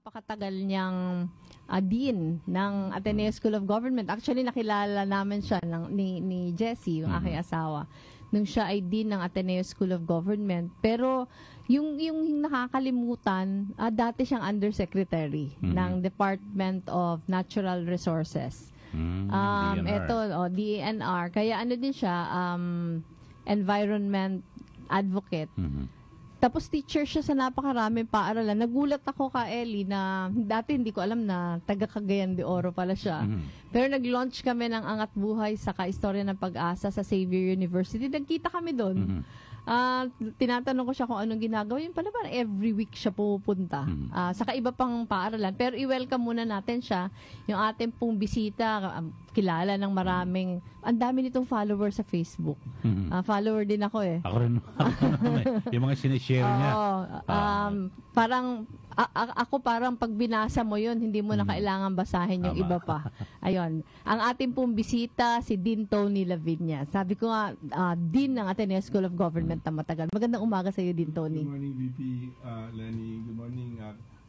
napakatagal niyang dean ng Ateneo School of Government. Actually, nakilala namin siya ni Jessie, yung aking asawa, nung siya ay dean ng Ateneo School of Government. Pero yung nakakalimutan, dati siyang undersecretary ng Department of Natural Resources. DNR. DENR. Kaya ano din siya, environment advocate. Tapos teacher siya sa napakaraming paaralan. Nagulat ako ka Ellie na dati hindi ko alam na taga Cagayan de Oro pala siya. Pero nag-launch kami ng Angat Buhay sa Kaistorya ng Pag-asa sa Xavier University. Nagkita kami doon. Tinatanong ko siya kung anong ginagawa. Yun pala ba every week siya pupunta. Saka iba pang paaralan. Pero i-welcome muna natin siya. Yung ating pong bisita, kilala ng maraming, ang dami nitong followers sa Facebook. Follower din ako eh. Ako rin. Yung mga sinishare niya. Ako parang pag binasa mo yun, hindi mo na kailangan basahin yung iba pa. Ayun. Ang ating pong bisita, si Dean Tony Lavinia. Sabi ko nga, Dean ng Ateneo School of Government na matagal. Magandang umaga sa iyo, Dean Tony. Good morning, VP Lenny. Good morning,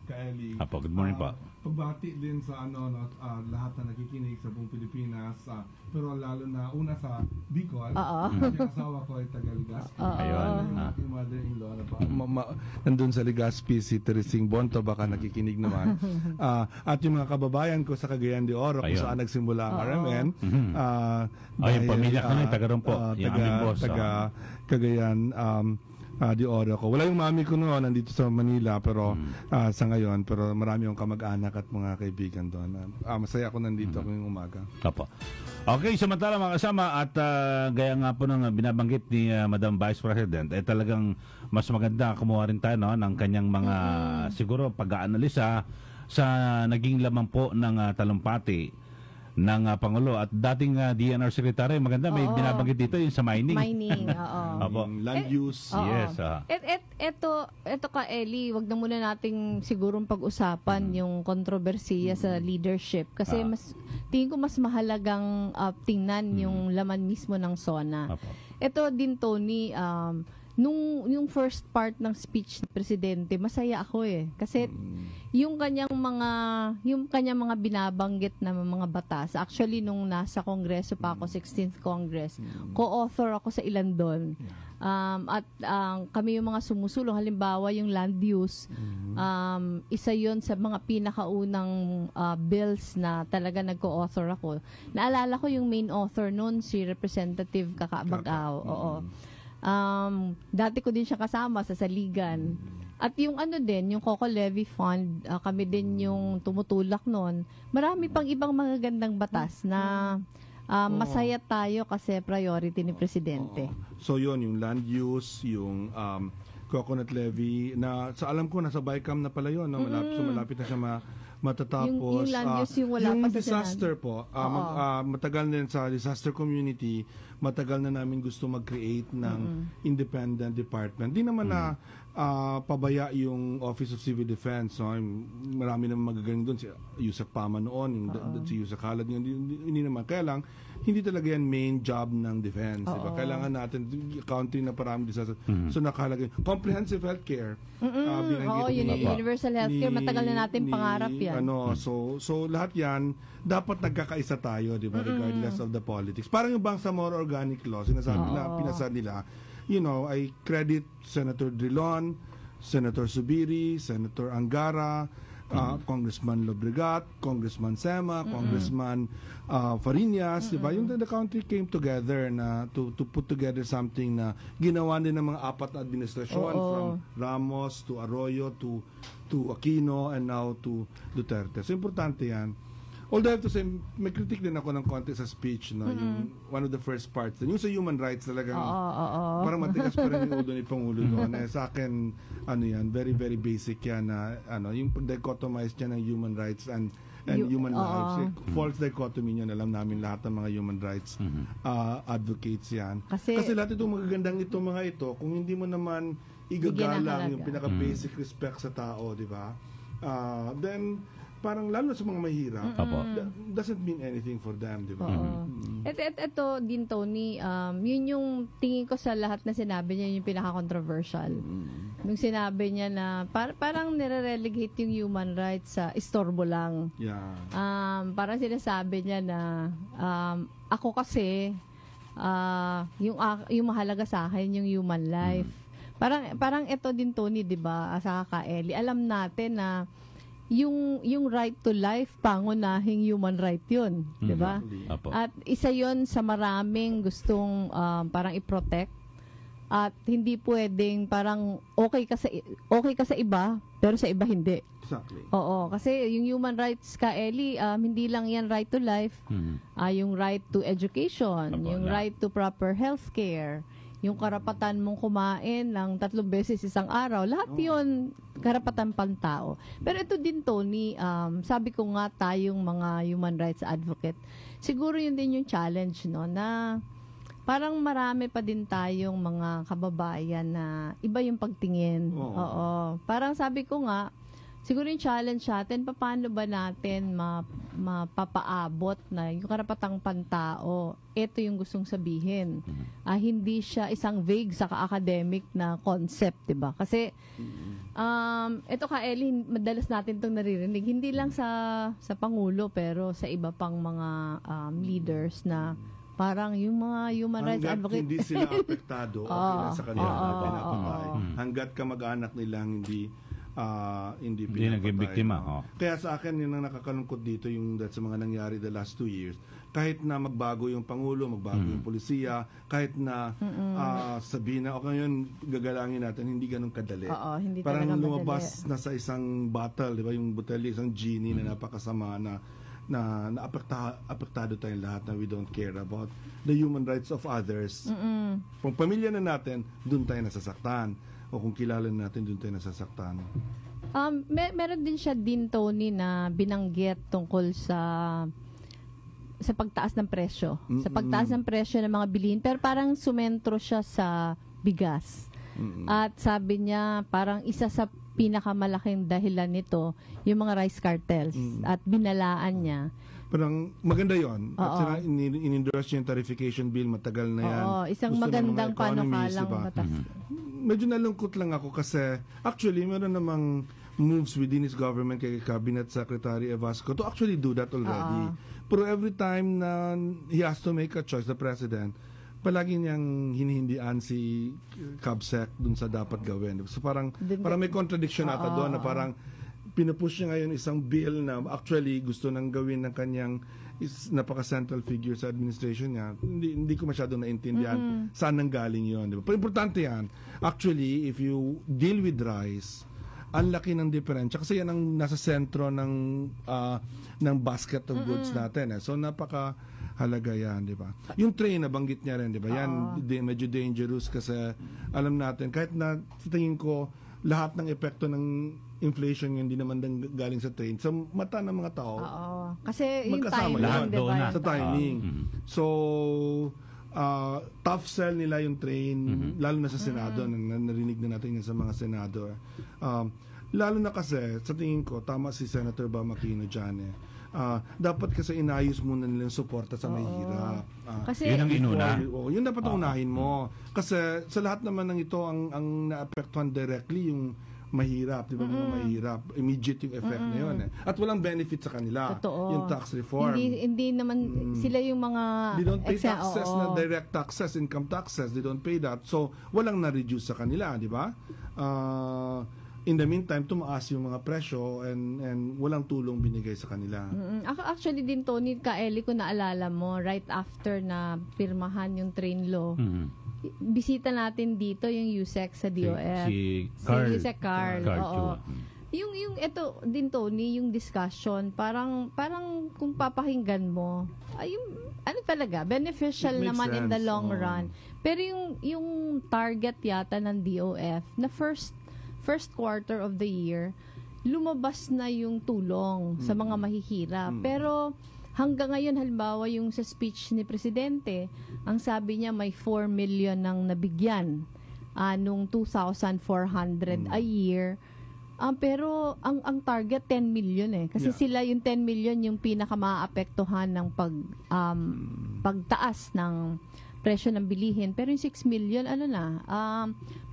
Kaeli. Apo, good morning po. Pagbati din sa lahat na nakikinig sa buong Pilipinas, pero lalo na una sa Bicol. Yung asawa ko ay taga Legazpi. Ayun. Yung mother-in-law nandun sa Legazpi, si Teresing Bonto, baka nakikinig naman. At yung mga kababayan ko sa Cagayan de Oro, kung saan nagsimula ang RMN. Yung pamilya ka na, taga ron po. Yung aming boss. Taga Cagayan de Oro ko. Wala yung mami ko noon, nandito sa Manila, pero sa ngayon, pero marami yung kamag-anak at mga kaibigan doon. Masaya ako nandito ngayong umaga. Opo. Okay, samantala mga kasama, at gaya nga po ng binabanggit ni Madam Vice President, talagang mas maganda kumuha rin tayo ng kanyang mga siguro pag-aanalisa sa naging laman po ng talumpati ng Pangulo at dating DNR Secretary. Maganda, may binabanggit dito yung sa mining. Mining, oo. Land use. Yes. Eto ka, Ellie, wag na muna nating sigurong pag-usapan yung kontrobersiya sa leadership. Kasi tingin ko mas mahalagang tingnan yung laman mismo ng SONA. Ito din, Tony, yung first part ng speech ng presidente, masaya ako eh. Kasi yung kanyang mga binabanggit na mga batas, actually nung nasa Kongreso pa ako, 16th Congress, co-author ako sa ilan doon. Kami yung mga sumusulong, halimbawa yung land use, isa yon sa mga pinakaunang bills na talaga nag-co-author ako. Naalala ko yung main author noon, si Representative Kakabagaw. Oo. Dati ko din siya kasama sa Saligan. At yung yung Coco Levy Fund, kami din yung tumutulak noon. Marami pang ibang magagandang batas na masaya tayo kasi priority ni Presidente. So yun, yung land use, yung coconut levy, na sa alam ko nasa BICAM na pala yun, no? Malapit na siya matatapos. Yung land use, yung wala pa sa disaster po, matagal na rin sa disaster community, matagal na namin gusto mag-create ng independent department. Di naman na pabaya yung Office of Civil Defense. No? Marami naman magagaling doon. Si Yusek Pama noon, si Yusek Halad, hindi naman. Kaya lang, hindi talaga yan main job ng defense. Diba? Kailangan natin, country na parang disaster. So nakalagay, comprehensive healthcare. Yun, universal healthcare, matagal na natin pangarap yan. So lahat yan, dapat nagkakaisa tayo, di ba? Regardless of the politics. Parang yung Bangsamoro Organic Law, sinasabi na, pinasa nila, I credit Senator Drilon, Senator Subiri, Senator Angara, Congressman Lobregat, Congressman Sema, Congressman Fariñas, diba? Yung the country came together na to put together something na ginawa din ng mga apat na administrasyon, from Ramos to Arroyo to Aquino and now to Duterte. So importante yan. Although I have to say, may critique din ako ng konti sa speech, no? Yung one of the first parts, yung sa human rights talagang parang matigas pa rin yung ulo ni Pangulo doon. Sa akin, yan, very, very basic yan na, yung dichotomize niya ng human rights and human lives. False dichotomy yun, alam namin lahat ng mga human rights advocates yan. Kasi lahat itong magagandang mga ito, kung hindi mo naman igagalang yung pinaka-basic respect sa tao, di ba? Then, parang lalo sa mga mahirap, doesn't mean anything for them, di ba? Ito din, Tony, yun yung tingin ko sa lahat na sinabi niya, yung pinaka-controversial. Nung sinabi niya na parang nire-relegate yung human rights sa istorbo lang. Yeah. Parang sinasabi niya na ako kasi yung mahalaga sa akin yung human life. Parang ito din, Tony, 'di ba? Sa Eli, alam natin na yung right to life, pangunahing human right yun, 'di ba? Apo. At isa 'yon sa maraming gustong parang i-protect, at hindi pwedeng parang okay ka sa iba pero sa iba hindi. Exactly. Oo, kasi yung human rights, Eli, hindi lang yan right to life, yung right to education, Apo, yung right to proper healthcare, yung karapatan mong kumain ng 3 beses isang araw, lahat yun karapatan pantao. Pero ito din, Tony, sabi ko nga, tayong mga human rights advocate, siguro yun din yung challenge, no, na parang marami pa din tayong mga kababayan na iba yung pagtingin. Oo. Parang sabi ko nga, siguro yung challenge natin, paano ba natin mapapaabot na yung karapatang pantao, ito yung gustong sabihin. Hindi siya isang vague sa academic na concept, diba? Kasi, ito Eli, madalas natin itong naririnig, hindi lang sa Pangulo, pero sa iba pang mga leaders na parang yung mga human rights advocate. Hanggat hindi sila apektado, okay na sa kanila pinapatay. Hanggat kamag-anak nilang hindi naging biktima. Kaya sa akin, yun ang nakakalungkot dito, yung sa mga nangyari the last 2 years. Kahit na magbago yung Pangulo, magbago yung polisiya, kahit na sabihin na, okay yun, gagalangin natin, hindi ganun kadali. Hindi parang talaga lumabas na sa isang battle, di ba, yung botelya, isang genie na napakasama na apektado tayong lahat na we don't care about the human rights of others. Kung pamilya na natin, doon tayo nasasaktan. O kung kilala natin, doon tayo nasasaktan. Meron din siya din, Tony, na binanggit tungkol sa pagtaas ng presyo. Sa pagtaas ng presyo ng mga bilihin. Pero parang sumentro siya sa bigas. At sabi niya, parang isa sa pinakamalaking dahilan nito, yung mga rice cartels. At binalaan niya. Parang maganda yon. At sila in-endorse yung tarification bill, matagal na yan. Isang Gusto magandang panukalang diba? batas. Medyo nalungkot lang ako kasi actually meron namang moves within his government kay Cabinet Secretary Evasco to actually do that already. Pero every time na he has to make a choice, the President, palagi niyang hinihindian si CABSEC dun sa dapat gawin. So parang may contradiction ata doon na parang pinupush niya ngayon isang bill na actually gusto nang gawin ng kanyang napaka-central figure sa administration niya. Hindi ko masyadong naintindihan saan nang galing yun. Diba? Pero importante yan. Actually, if you deal with rice, ang laki ng diferensya kasi yan ang nasa sentro ng basket of goods natin. So napaka-halaga yan, di ba? Yung train, nabanggit niya rin, di ba? Yan medyo dangerous kasi alam natin, kahit na sa tingin ko, lahat ng epekto ng inflation yun, hindi naman galing sa train. Sa mata ng mga tao, kasi yung timing, di ba? Sa timing. So, tough sell nila yung train, lalo na sa Senado. Narinig na natin yan sa mga Senado. Lalo na kasi, sa tingin ko, tama si Senator Bam Aquino dyan dapat kasi inayos muna nila yung suporta sa mahirap. Kasi yun ang inuna. Yun dapat unahin mo. Kasi sa lahat naman ng ito, ang naapektuhan directly yung mahirap, di ba? Mga mahirap. Immediate yung effect na yun. At walang benefit sa kanila. Totoo. Yung tax reform. Hindi naman sila yung mga they don't pay taxes na direct taxes, income taxes. They don't pay that. So, walang na-reduce sa kanila, di ba? In the meantime, tumaas yung mga presyo and walang tulong binigay sa kanila. Actually din, Tony, Eli, kung naalala mo, right after na pirmahan yung train law, bisita natin dito yung USEC sa DOF. Si USEC Carl. Oo. Yung ito din, Tony, yung discussion, parang kung papakinggan mo, ano talaga, beneficial naman sense in the long run. Pero yung target yata ng DOF na first quarter of the year, lumabas na yung tulong sa mga mahihirap. Pero hanggang ngayon, halimbawa yung sa speech ni Presidente, ang sabi niya may 4 million nang nabigyan nung 2,400 a year. Pero ang target 10 million kasi sila yung 10 million yung pinakamaapektuhan ng pagtaas ng presyo ng bilihin. Pero yung 6 million,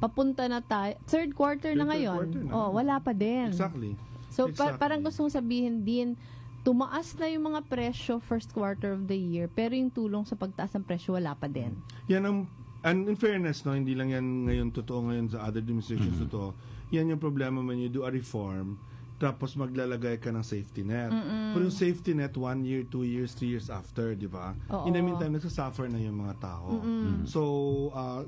papunta na tayo. Third quarter na ngayon. Wala pa din. Exactly. So, parang gusto kong sabihin din, tumaas na yung mga presyo first quarter of the year, pero yung tulong sa pagtaas ng presyo, wala pa din. Yan ang, and in fairness, no, hindi lang yan ngayon totoo, ngayon sa other administrations totoo. Yan yung problema when you do a reform, tapos maglalagay ka ng safety net. Pero yung safety net, 1 year, 2 years, 3 years after, di ba? In the meantime, nagsasuffer na yung mga tao. So,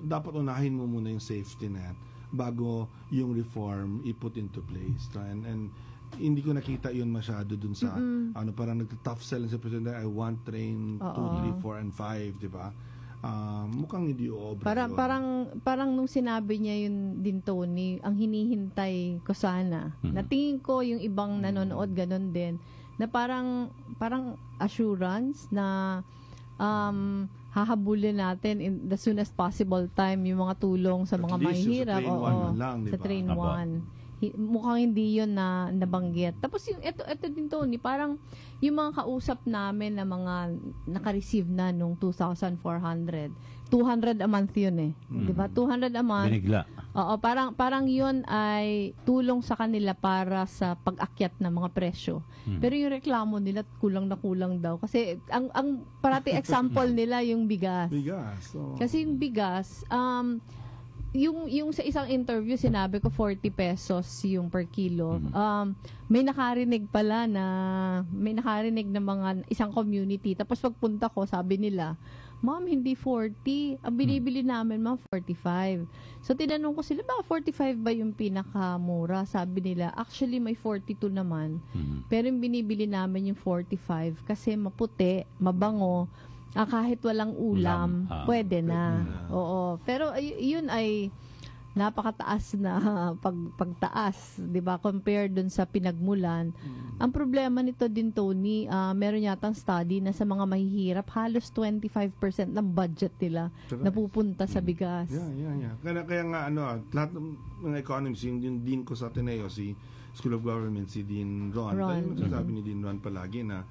dapat unahin mo muna yung safety net bago yung reform i-put into place. And hindi ko nakita yun masyado dun sa, parang nagta-tough sell sa President, I want train 2, 3, 4, and 5, di ba? Mukhang hindi obra yun. Parang nung sinabi niya yun din, Tony, ang hinihintay ko sana. Natingin ko yung ibang nanonood ganun din, na parang assurance na hahabulin natin in the soonest possible time yung mga tulong sa mga mahihirap. Sa train 1. Mukhang hindi yun na nabanggit. Tapos yung ito din, Tony, parang yung mga kausap namin na mga naka-receive na nung 2,400. 200 a month yun eh. Diba? 200 a month. Binigla. Oo, parang yun ay tulong sa kanila para sa pag-akyat ng mga presyo. Pero yung reklamo nila, kulang na kulang daw. Kasi ang parati example nila yung bigas. Kasi yung bigas, yung sa isang interview, sinabi ko 40 pesos yung per kilo. May nakarinig na mga isang community. Tapos pagpunta ko, sabi nila, Ma'am, hindi 40. Ang binibili namin, ma'am, 45. So, tinanong ko sila, ba 45 ba yung pinakamura? Sabi nila, actually, may 42 naman. Pero yung binibili namin yung 45 kasi maputi, mabango, kahit walang ulam, pwede na. Oo. Pero yun ay napakataas na pagtaas, 'di ba, compared dun sa pinagmulan. Ang problema nito din, Tony, meron yatang study na sa mga mahihirap, halos 25% ng budget nila napupunta sa bigas. Yeah. Kaya nga lahat ng mga economists, yung dean ko sa Ateneo, si School of Government, si Dean Ron. Kaya sabi ni Dean Ron palagi na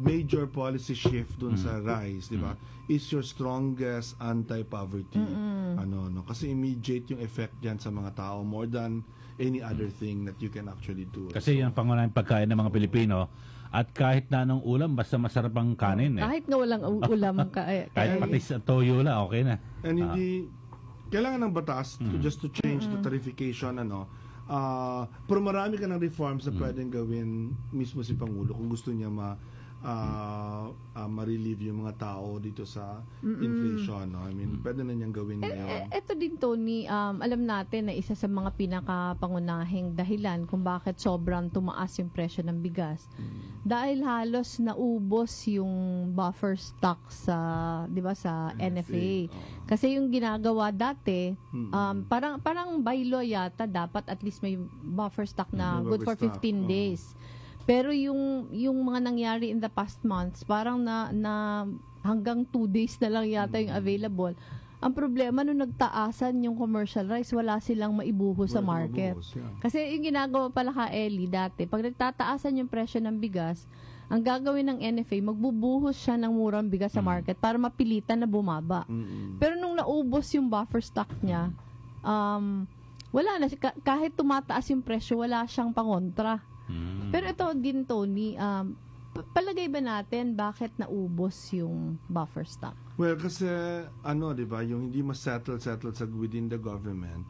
major policy shift dun sa rice, di ba, is your strongest anti-poverty. Kasi immediate yung effect diyan sa mga tao more than any other thing that you can actually do. Kasi yung pangunahing pagkain ng mga Pilipino, at kahit na anong ulam, basta masarap ang kanin. Kahit nga walang ulam. Kahit patis at toyo lang, okay na. And hindi, kailangan ng batas just to change the tarification, pero marami ka ng reforms na pwedeng gawin mismo si Pangulo kung gusto niya ma-relieve yung mga tao dito sa inflation. I mean, pwede na niyang gawin ngayon. Ito din, Tony, alam natin na isa sa mga pinakapangunahing dahilan kung bakit sobrang tumaas yung presyo ng bigas. Dahil halos naubos yung buffer stock sa, 'di ba, sa NFA. Kasi yung ginagawa dati, parang by law yata dapat at least may buffer stock na good for 15 days. Pero yung mga nangyari in the past months, parang na hanggang 2 days na lang yata yung available. Ang problema, nung nagtaasan yung commercial rice, wala silang maibuhos sa market. Kasi yung ginagawa pala ka, Ellie, dati, pag nagtataasan yung presyo ng bigas, ang gagawin ng NFA, magbubuhos siya ng murang bigas sa market para mapilitan na bumaba. Pero nung naubos yung buffer stock niya, wala na. Kahit tumataas yung presyo, wala siyang pangontra. Pero ito din, Tony, palagay ba natin bakit naubos yung buffer stock? Well, kasi di ba, yung hindi settled sa within the government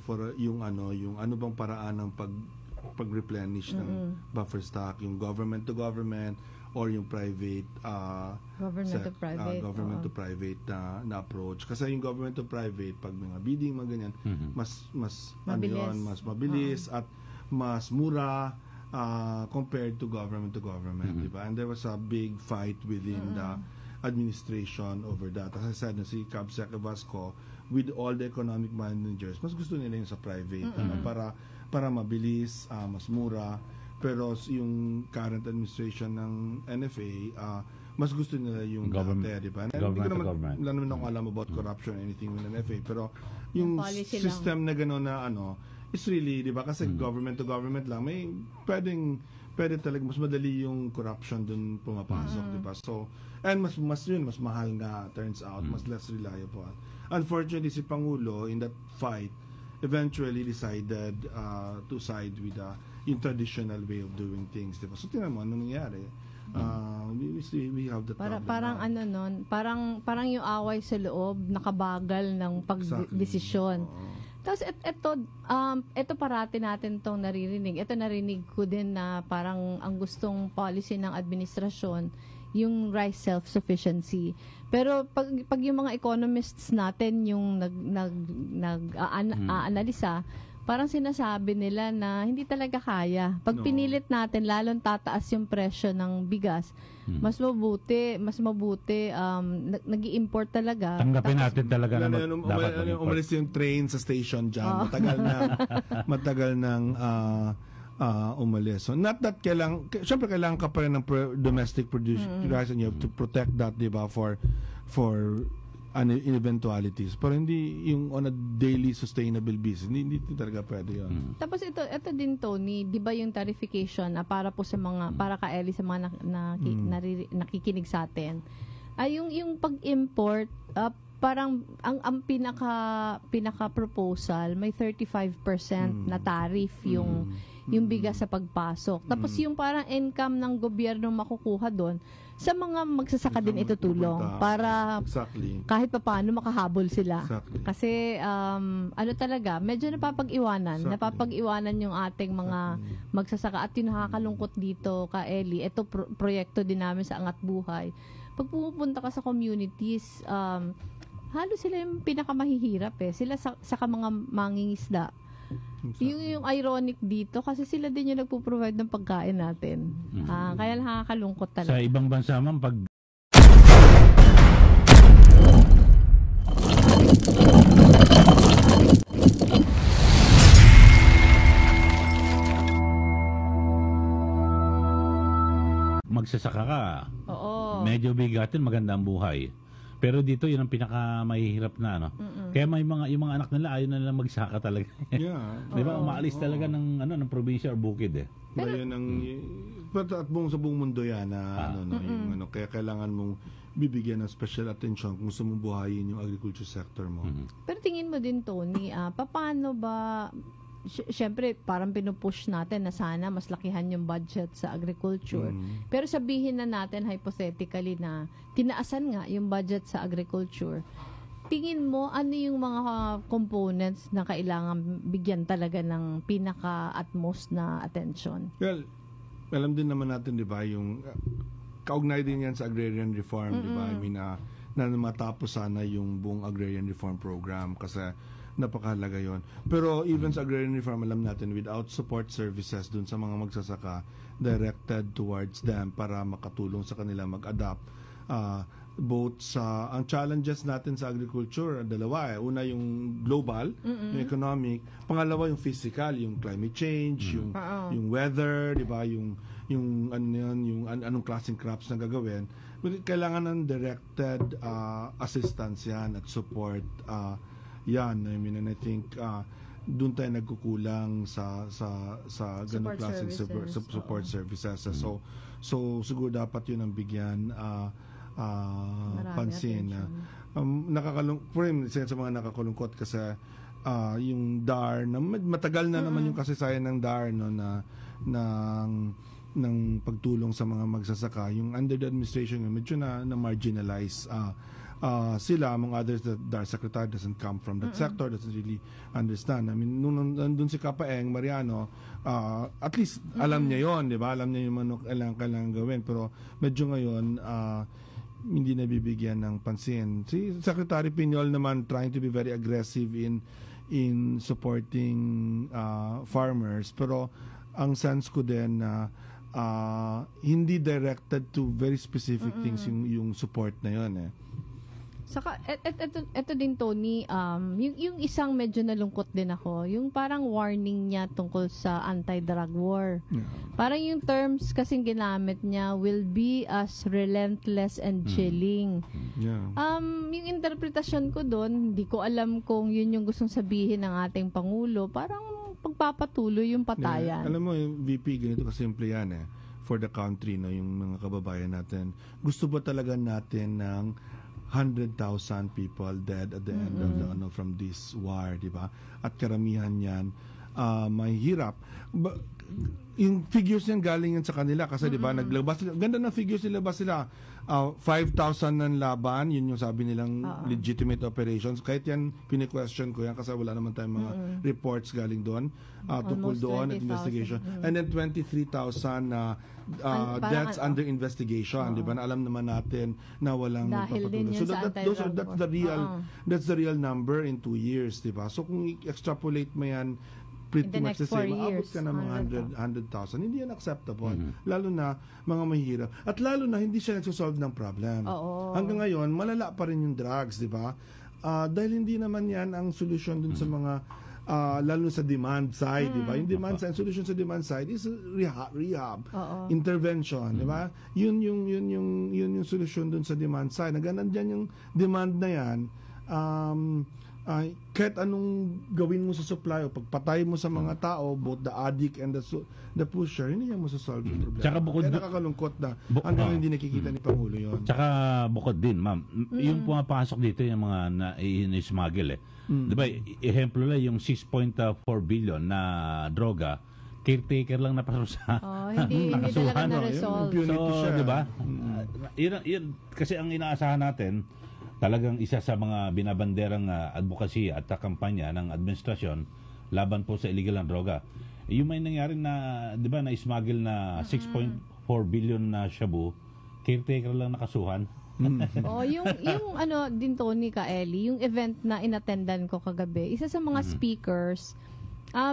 for yung bang paraan ng pag-replenish ng buffer stock, yung government to government or yung private government to private na approach. Kasi yung government to private, pag mga bidding, mga ganyan, mas mabilis, mas mabilis at mas mura compared to government, diba? And there was a big fight within the administration over that. As I said, si Cabsec Vasco, with all the economic managers, mas gusto nila yung sa private para mabilis, mas mura. Pero yung current administration ng NFA, mas gusto nila yung dati, diba? Hindi ko naman ako alam about corruption or anything with NFA, pero yung system na gano'n na it's really, di ba, kasi government to government lang, pwede talaga, mas madali yung corruption dun pumapasok, di ba? So, and mas mahal nga, turns out, mas less reliable. Unfortunately, si Pangulo, in that fight, eventually decided to side with yung traditional way of doing things, di ba? So, tingnan mo, ano nangyari? We have the parang parang yung away sa loob nakabagal ng pagdesisyon. Tapos ito parati natin tong naririnig. Ito narinig ko din na parang ang gustong policy ng administrasyon yung rice self-sufficiency. Pero pag yung mga economists natin yung nag-analisa, parang sinasabi nila na hindi talaga kaya. Pag pinilit natin, lalong tataas yung presyo ng bigas. Mas mabuti nag-i-import talaga. Tanggapin natin talaga na dapat umalis yung train sa station dyan. Matagal nang umalis. So not that syempre kailangan ka pa rin ng domestic produced rice and you have to protect that, di ba, for in eventualities. Pero hindi yung on a daily sustainable basis. Hindi talaga pwede yun. Tapos ito din, Tony, di ba yung tarification para po sa mga, para ka Ellie, sa mga nakikinig sa atin, ay yung pag-import, parang ang pinaka proposal may 35% na tariff yung bigas sa pagpasok. Tapos yung parang income ng gobyerno makukuha doon, sa mga magsasaka din ito tulong para kahit pa paano makahabol sila. Kasi talaga, medyo napapag-iwanan yung ating mga magsasaka. At yung nakakalungkot dito, ka Ellie, ito proyekto din namin sa Angat Buhay. Pag pumupunta ka sa communities, halos sila yung pinakamahihirap sila sa mga mangingisda. Yung ironic dito kasi sila din yung nagpo-provide ng pagkain natin. Kaya nakakalungkot talaga. Sa ibang bansa man pag magsasaka ka. Oo. Medyo bigatin, maganda ang buhay. Pero dito yun ang pinakamahihirap na Kaya yung mga anak nila ayaw na nilang magsaka talaga. Yeah. 'Di ba? Umaalis talaga ng probinsya or bukid Pero yun at sa buong mundo yan kaya kailangan mong bibigyan ng special attention kung gusto mong buhayin yung agriculture sector mo. Pero tingin mo din, Tony, paano ba syempre, parang pinupush natin na sana mas lakihan yung budget sa agriculture. Pero sabihin na natin hypothetically na tinaasan nga yung budget sa agriculture. Tingin mo, ano yung mga components na kailangan bigyan talaga ng pinaka-utmost na attention? Well, alam din naman natin, di ba, yung kaugnay din yan sa agrarian reform, di ba? I mean, na matapos sana yung buong agrarian reform program kasi napakahalaga yon. Pero even sa agrarian reform, alam natin, without support services dun sa mga magsasaka directed towards them para makatulong sa kanila mag-adapt, both sa ang challenges natin sa agriculture, dalawa Una yung global, yung economic, pangalawa yung physical, yung climate change, yung weather, di ba, yung anong klaseng crops na gagawin. Kailangan ng directed assistance yan at support yan. I mean, and I think doon tayo nagkukulang sa ganung klaseng support services. So siguro dapat yun ang bigyan pansin. Sa mga nakakalungkot kasi yung DAR na matagal na naman yung kasaysayan ng DAR ng pagtulong sa mga magsasaka. Yung under the administration medyo na marginalize sila, among others, the DAR secretary doesn't come from that sector, doesn't really understand. I mean, nung nandun si Kapaeng Mariano, at least alam niya yon, di ba? Alam niya yung ano kailangan gawin. Pero medyo ngayon, hindi nabibigyan ng pansin. Si Secretary Piñol naman trying to be very aggressive in supporting farmers. Pero ang sense ko din na hindi directed to very specific things yung support na yon Saka, eto din, Tony, yung isang medyo nalungkot din ako, yung parang warning niya tungkol sa anti-drug war. Yeah. Parang yung terms kasing ginamit niya will be as relentless and chilling. Yeah. Yung interpretasyon ko doon, hindi ko alam kung yun yung gustong sabihin ng ating Pangulo. Parang pagpapatuloy yung patayan. Alam mo, yung VP, ganito kasimple yan for the country, no, yung mga kababayan natin. Gusto ba talaga natin ng 100,000 people dead at the end of the, from this war, di ba? At karamihan yan, mahirap. Yung figures yan galing yan sa kanila kasi di ba naglabas sila, ganda ng figures nilabas sila, 5,000 ng laban, yun yung sabi nilang legitimate operations. Kahit yan kini-question ko yan kasi wala naman tayong mga reports galing doon tungkol doon at investigation. And then 23,000 deaths under investigation, di ba? Na alam naman natin na walang papatuloy. So that's the real number in 2 years, di ba? So kung extrapolate mo yan pretty much the same, maabot ka na mga 100,000. Hindi yan acceptable. Lalo na mga mahirap. At lalo na hindi siya nagsosolve ng problem. Hanggang ngayon, malala pa rin yung drugs, di ba? Dahil hindi naman yan ang solusyon dun sa mga lalo sa demand side, di ba? Yung demand side, solution sa demand side is rehab, intervention, di ba? Yun yung solusyon dun sa demand side. Nandiyan yung demand na yan, kahit anong gawin mo sa supply o pagpatay mo sa mga tao, both the addict and the pusher, hindi yan mo solve yung problema. Tsaka bukod, kaya nakakalungkot na hanggang hindi nakikita ni Pangulo yun. Tsaka bukod din, ma'am, yung pumapasok dito yung mga na-smuggle diba, ehemplo lang yung 6.4 billion na droga, caretaker lang naparusa. Hindi talaga na-resolve. So, diba? Yun, kasi ang inaasahan natin, talagang isa sa mga binabanderang advokasya at kampanya ng administrasyon laban po sa illegal na droga. Yung may nangyari na, di ba, na-smuggle na 6.4 billion na shabu, caretaker lang nakasuhan. yung ano din Tony Kaeli, yung event na inattendan ko kagabi, isa sa mga speakers,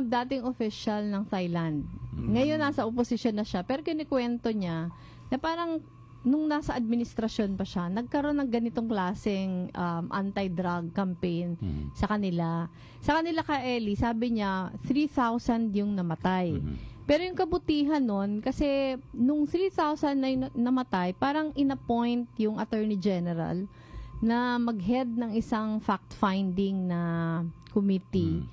dating official ng Thailand. Ngayon nasa oposisyon na siya, pero kinikwento niya na parang nung nasa administrasyon pa siya, nagkaroon ng ganitong klaseng anti-drug campaign sa kanila. Sa kanila, Kaeli, sabi niya, 3,000 yung namatay. Pero yung kabutihan nun, kasi nung 3,000 na namatay, parang inappoint yung Attorney General na mag-head ng isang fact-finding na committee.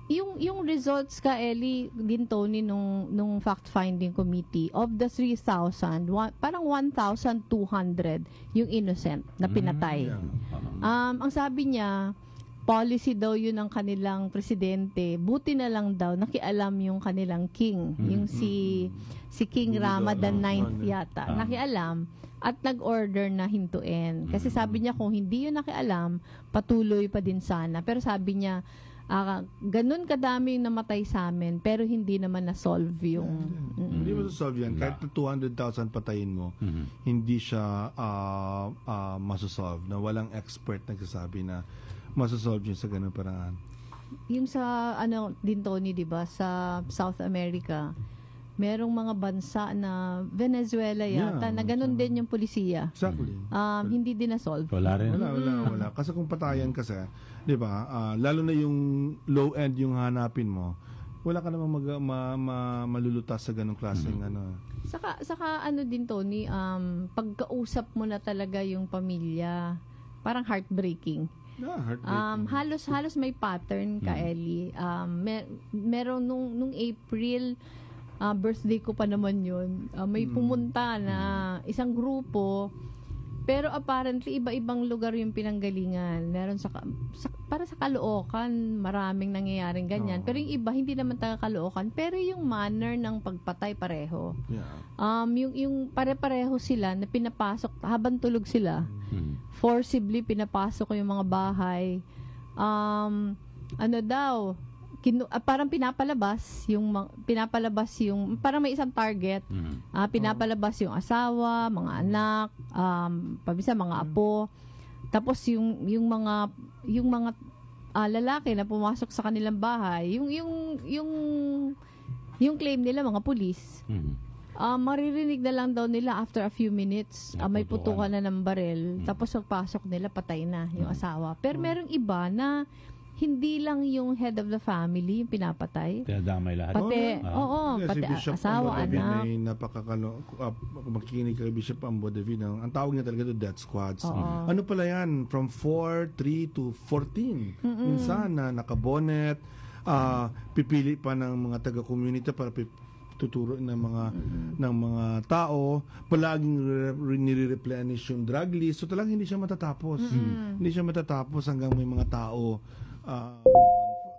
Yung results ka Eli din Tony nung fact-finding committee of the 3,000 parang 1,200 yung innocent na pinatay. Ang sabi niya policy daw yun ng kanilang presidente, buti na lang daw nakialam yung kanilang king, yung si King Ramadan 9th yata, nakialam at nag-order na hintuin kasi sabi niya kung hindi yun nakialam patuloy pa din sana, pero sabi niya ganun kadaming namatay sa amin pero hindi naman na-solve yung hindi mo solve yan kahit 200,000 patayin mo hindi siya masosolve na walang expert nagsasabi na masosolve yun sa ganun paraan. Yung sa ano din Tony, di ba, sa South America merong mga bansa na Venezuela yata na ganun din yung polisiya. Exactly. Hindi din na-solve. Wala rin. Wala. Kasi kung patayan kasi, di ba, lalo na yung low end yung hanapin mo, wala ka namang malulutas sa ganung klaseng ano. Saka ano din Tony, pagkausap mo na talaga yung pamilya, parang heartbreaking. Halos may pattern ka Ellie. Meron nung April birthday ko pa naman yun, may pumunta na isang grupo, pero apparently iba-ibang lugar yung pinanggalingan. Meron para sa Caloocan, maraming nangyayaring ganyan. Pero yung iba, hindi naman taga Caloocan, pero yung manner ng pagpatay pareho. Yung pare-pareho sila na pinapasok, habang tulog sila, forcibly pinapasok yung mga bahay. Ano daw, parang pinapalabas yung parang may isang target, pinapalabas yung asawa, mga anak, pabisa mga apo, tapos yung mga lalaki na pumasok sa kanilang bahay, yung claim nila mga pulis, maririnig na lang daw nila after a few minutes, may putukan na ng baril, tapos pagpasok nila patay na yung asawa. Pero merong iba na hindi lang yung head of the family yung pinapatay. Kaya damay lahat. Pati, pati asawa, anak. May makikinig kay Bishop Ambodevi, ang tawag niya talaga to death squads. Ano pala yan? From 4, 3 to 14. Minsan na nakabonet, pipili pa ng mga taga-community para tuturo ng mga tao, palaging nire-replenish yung drug list, so talagang hindi siya matatapos. Hindi siya matatapos hanggang may mga tao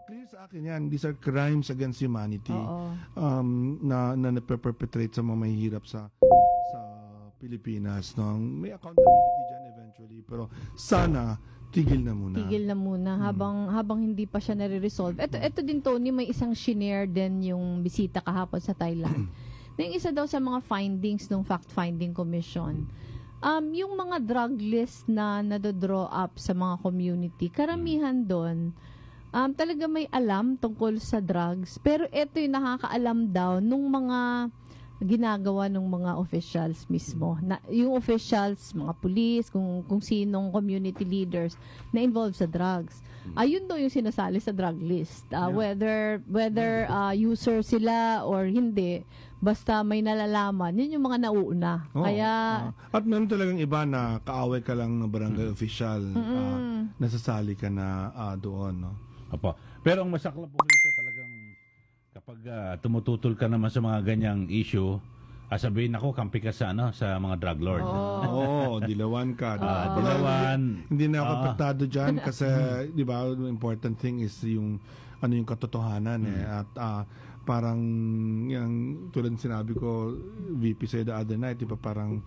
clear sa akin yan, these are crimes against humanity na nape-perpetrate sa mga mahihirap sa Pilipinas, no? May accountability dyan eventually, pero sana tigil na muna habang hindi pa siya nare-resolve. Ito din, Tony, may isang shinare din yung bisita kahapon sa Thailand. Na yung isa daw sa mga findings ng fact-finding commission, yung mga drug list na nado-draw up sa mga community, karamihan doon, talaga may alam tungkol sa drugs, pero ito yung nakakaalam daw nung mga ginagawa ng mga officials mismo. Yung officials, mga police, kung sinong community leaders na involved sa drugs. Ayun daw yung sinasali sa drug list. Whether user sila or hindi, basta may nalalaman, yun yung mga nauuna. At meron talagang iba na kaaway ka lang ng barangay official, nasasali ka na doon, no? Opo. Pero ang masaklap po rito talagang kapag tumututol ka naman sa mga ganyang issue, sabihin ako, kampi ka sa mga drug lord. Dilawan ka. Dilawan. Hindi na ako apektado dyan kasi, di ba, the important thing is yung katotohanan at parang yung tulad ng sinabi ko, VP said the other night, di ba, parang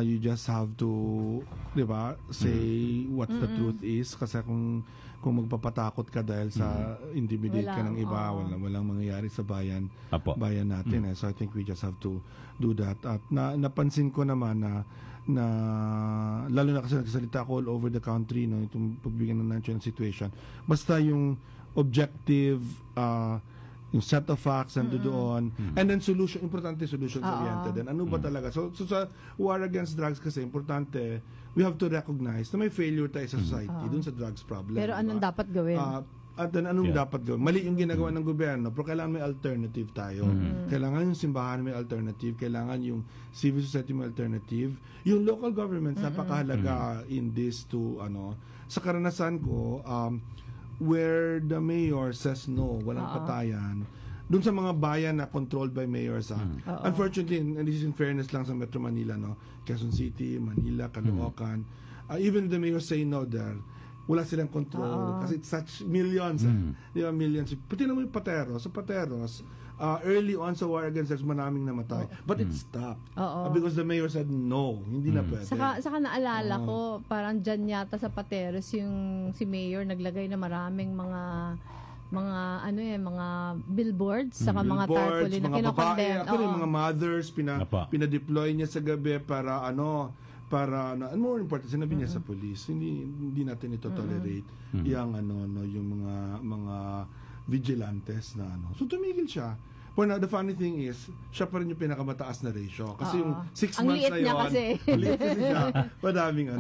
you just have to, di ba, say what the truth is, kasi kung magpapatakot ka dahil sa intimidate ka ng iba, walang mangyayari sa bayan natin. So I think we just have to do that. At napansin ko naman na lalo na kasi nagsasalita ako all over the country, no, itong pagbigyan ng national situation, basta yung objective, yung set of facts doon, and then solution, importante solutions oriented. And ano ba talaga? So sa war against drugs kasi, importante, we have to recognize na may failure tayo sa society dun sa drugs problem. Pero anong dapat gawin? At anong dapat gawin? Mali yung ginagawa ng gobyerno, pero kailangan may alternative tayo. Kailangan yung simbahan may alternative, kailangan yung civil society may alternative. Yung local governments, napakahalaga in this to, sa karanasan ko, where the mayor says no, walang patayan, doon sa mga bayan na controlled by mayors, unfortunately, and this is in fairness lang sa Metro Manila, no, Quezon City, Manila, Caloocan, even the mayors say no there, wala silang control kasi it's such millions, di ba, millions. Pati naman yung Pateros, sa Pateros, early on sa war against drugs, maraming namatay. But it stopped. Because the mayor said no, hindi na pwede. Saka naalala ko, parang dyan yata sa Pateros, yung si mayor naglagay na maraming mga billboards, saka mga tarpaulin na kinokondem. Actually, mga mothers, pinadeploy niya sa gabi para more important, sinabi niya sa police, hindi natin ito tolerate yung mga vigilantes na So tumigil siya. But now, the funny thing is, siya pa rin yung pinakamataas na ratio. Kasi yung 6 months na yun, ang liit kasi siya, madaming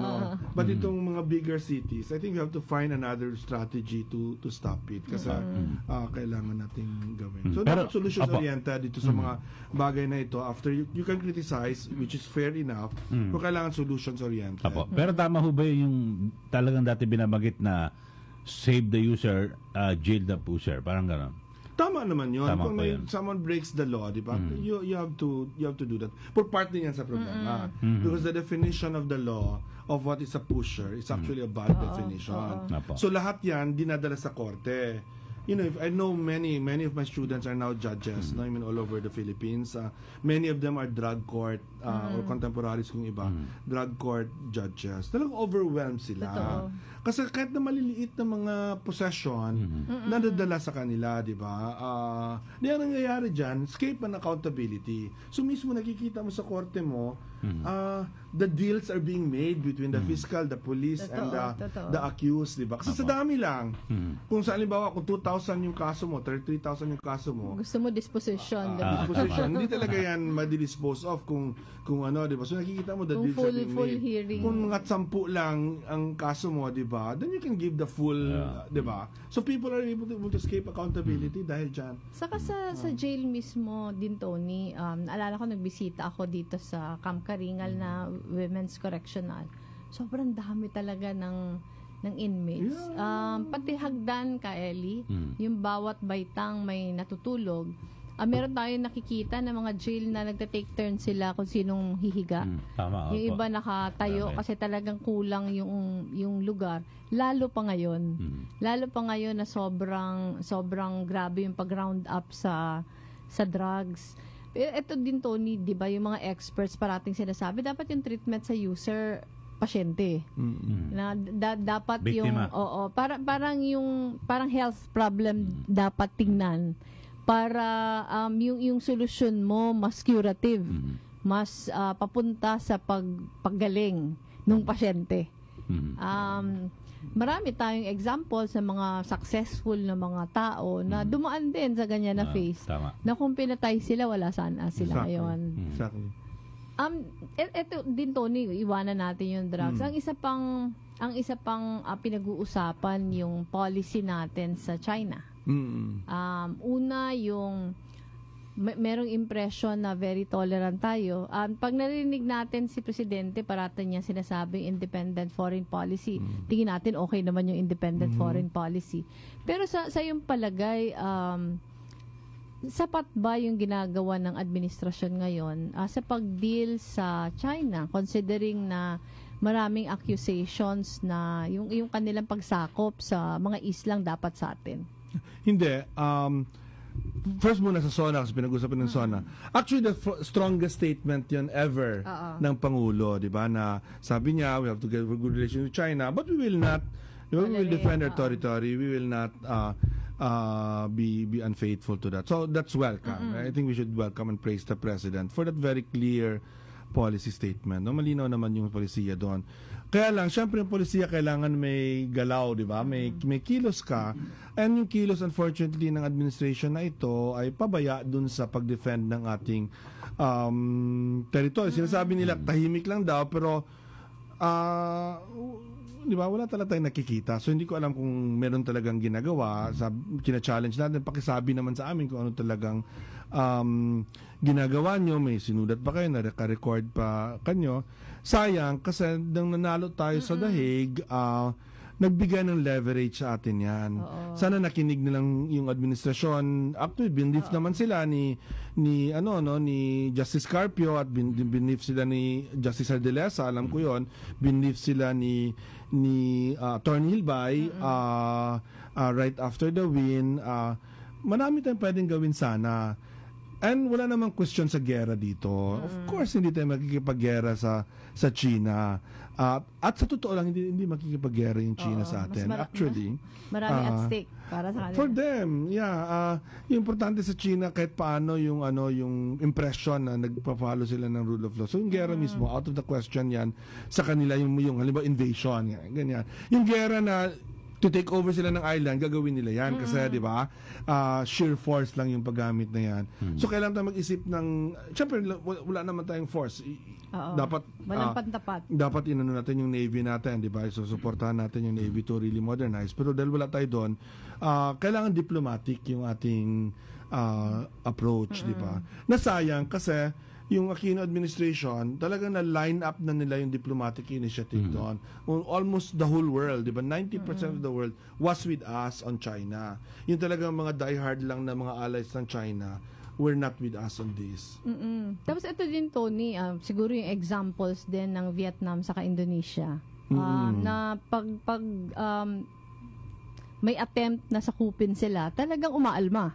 But itong mga bigger cities, I think we have to find another strategy to stop it. Kasi kailangan nating gawin. So, dapat solutions-oriented dito sa mga bagay na ito. After you can criticize, which is fair enough, kung kailangan solutions-oriented. Pero tama ho ba yung talagang dati binabagit na save the user, jail the pusher? Parang gano'n. Tama naman yun. Kung someone breaks the law, di ba? You have to do that. For part din yan sa problema. Because the definition of the law of what is a pusher is actually a bad definition. So lahat yan dinadala sa korte. If I know many of my students are now judges, no, I mean all over the Philippines. Many of them are drug court or contemporaries kung iba, drug court judges. Talagang overwhelmed sila. Totoo. Kasi kahit na maliliit na mga possession, nadadala sa kanila, di ba? Ang nangyayari dyan, escape and accountability. So mismo nakikita mo sa korte mo, the deals are being made between the fiscal, the police, and the accused, di ba? Kasi sa dami lang. Kung sa halimbawa, kung 2,000 yung kaso mo, 33,000 yung kaso mo, gusto mo disposition. Hindi talaga yan madi-dispose of kung di ba? So nakikita mo the deals are being full made. Hearing. Kung mga 10 lang ang kaso mo, di ba? Then you can give the full, di ba? So people are able to escape accountability dahil dyan. Saka sa jail mismo din, Tony, naalala ko nagbisita ako dito sa Camp Karingal na Women's Correctional. Sobrang dami talaga ng ng inmates. Pati hagdan ka, Ellie, yung bawat baitang may natutulog. Meron tayong nakikita ng mga jail na nagta-take turn sila kung sinong hihiga. Tama. Yung iba nakatayo kasi talagang kulang yung lugar. Lalo pa ngayon. Lalo pa ngayon na sobrang grabe yung pag-round up sa drugs. Ito din, Tony, di ba, yung mga experts parating sinasabi, dapat yung treatment sa user pasyente. Na dapat Biktima. parang health problem dapat tingnan para yung solusyon mo mas curative, mas papunta sa paggaling ng pasyente. Marami tayong example sa mga successful na mga tao na dumaan din sa ganyan na phase. Tama. Na kung pinatay sila, wala sana sila ngayon. Exactly. Ito din, Tony, iwanan natin yung drugs. Ang isa pang pinag-uusapan yung policy natin sa China. Una, yung merong impression na very tolerant tayo. Pag narinig natin si Presidente, parata niya sinasabing independent foreign policy. Tingin natin okay naman yung independent foreign policy. Pero sa yung palagay, sapat ba yung ginagawa ng administrasyon ngayon sa pag-deal sa China, considering na maraming accusations na yung kanilang pagsakop sa mga islang dapat sa atin? Hindi. First muna sa SONA, kasi pinag-usapan ng SONA. Actually, the strongest statement yun ever ng Pangulo, di ba? Na sabi niya, we have to get a good relation with China, but we will not, we will defend our territory, we will not be unfaithful to that. So, that's welcome. I think we should welcome and praise the President for that very clear policy statement. No, malinaw naman yung polisiya doon. Kaya lang, syempre yung polisiya kailangan may galaw, di ba? May kilos ka. And yung kilos, unfortunately, ng administration na ito ay pabaya dun sa pag-defend ng ating territory. Sinasabi nila, tahimik lang daw, pero di ba, wala talaga tayong nakikita. So, hindi ko alam kung meron talagang ginagawa. Kina-challenge natin, pakisabi naman sa amin kung ano talagang ginagawa nyo. May sinudat pa kayo, naka-record pa kanyo. Sayang, kasi nang nanalo tayo sa The Hague, nagbigay ng leverage sa atin yan. Sana nakinig nilang yung administrasyon. Actually, binlief naman sila ni Justice Carpio at binlief sila ni Justice Ardelesa, alam ko yon. Binlief sila ni Attorney Hilbay right after the win. Marami tayong pwedeng gawin sana. And wala namang question sa gera dito. Of course, hindi tayo makikipag-gera sa China. At sa totoo lang, hindi makikipag-gera yung China sa atin. Actually, marami at stake para sa kanila. For them, yeah. Yung importante sa China, kahit paano yung impression na nagpa-follow sila ng rule of law. So yung gera mismo, out of the question yan, sa kanila yung halimbawa invasion, ganyan. Yung gera na to take over sila ng island, gagawin nila yan. Kasi, di ba, sheer force lang yung paggamit na yan. So, kailangan tayo mag-isip ng, syempre, wala naman tayong force. Dapat, walang pantapat. Dapat inano natin yung Navy natin, di ba? So, supportahan natin yung Navy to really modernize. Pero dahil wala tayo doon, kailangan diplomatic yung ating approach, di ba? Nasayang kasi, yung Aquino administration, talagang na-line up na nila yung diplomatic initiative doon. Almost the whole world, di ba? 90% of the world was with us on China. Yung talagang mga diehard lang na mga allies ng China were not with us on this. Tapos ito din, Tony, siguro yung examples din ng Vietnam saka Indonesia. Na pag may attempt na sakupin sila, talagang umaalma.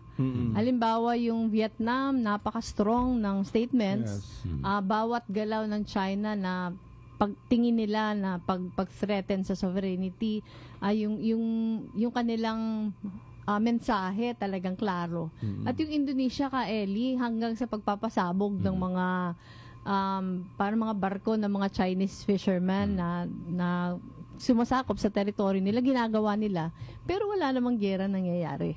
Halimbawa, yung Vietnam, napaka-strong ng statements. Bawat galaw ng China na pagtingin nila na pag-threaten sa sovereignty, yung kanilang mensahe talagang klaro. At yung Indonesia, Eli, hanggang sa pagpapasabog ng mga parang mga barko ng mga Chinese fishermen na sumasakop sa territory nila, ginagawa nila, pero wala namang gera nangyayari.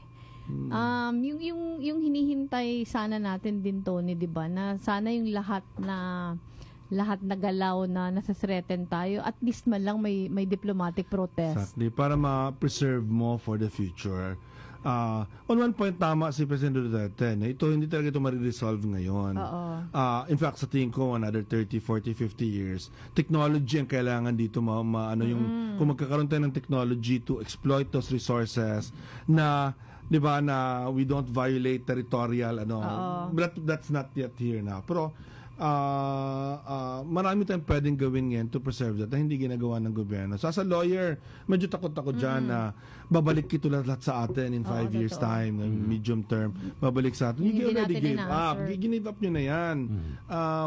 Yung hinihintay sana natin din, Tony, 'di ba, na sana yung lahat na galaw na nasa-threaten tayo, at least man lang may diplomatic protest. Exactly, para ma-preserve mo for the future. On one point, tama si President Duterte. Hindi talaga ito mariresolve ngayon. In fact, sa tingin ko, another 30, 40, 50 years, technology ang kailangan dito. Kung magkakaroon tayo ng technology to exploit those resources na, di ba, na we don't violate territorial, but that's not yet here now. Pero, marami tayong pwedeng gawin ngayon to preserve that na hindi ginagawa ng gobyerno. So as a lawyer, medyo takot-takot dyan na babalik ito lahat sa atin in 5 years time, medium term, babalik sa atin. You already gave up. Give up nyo na yan.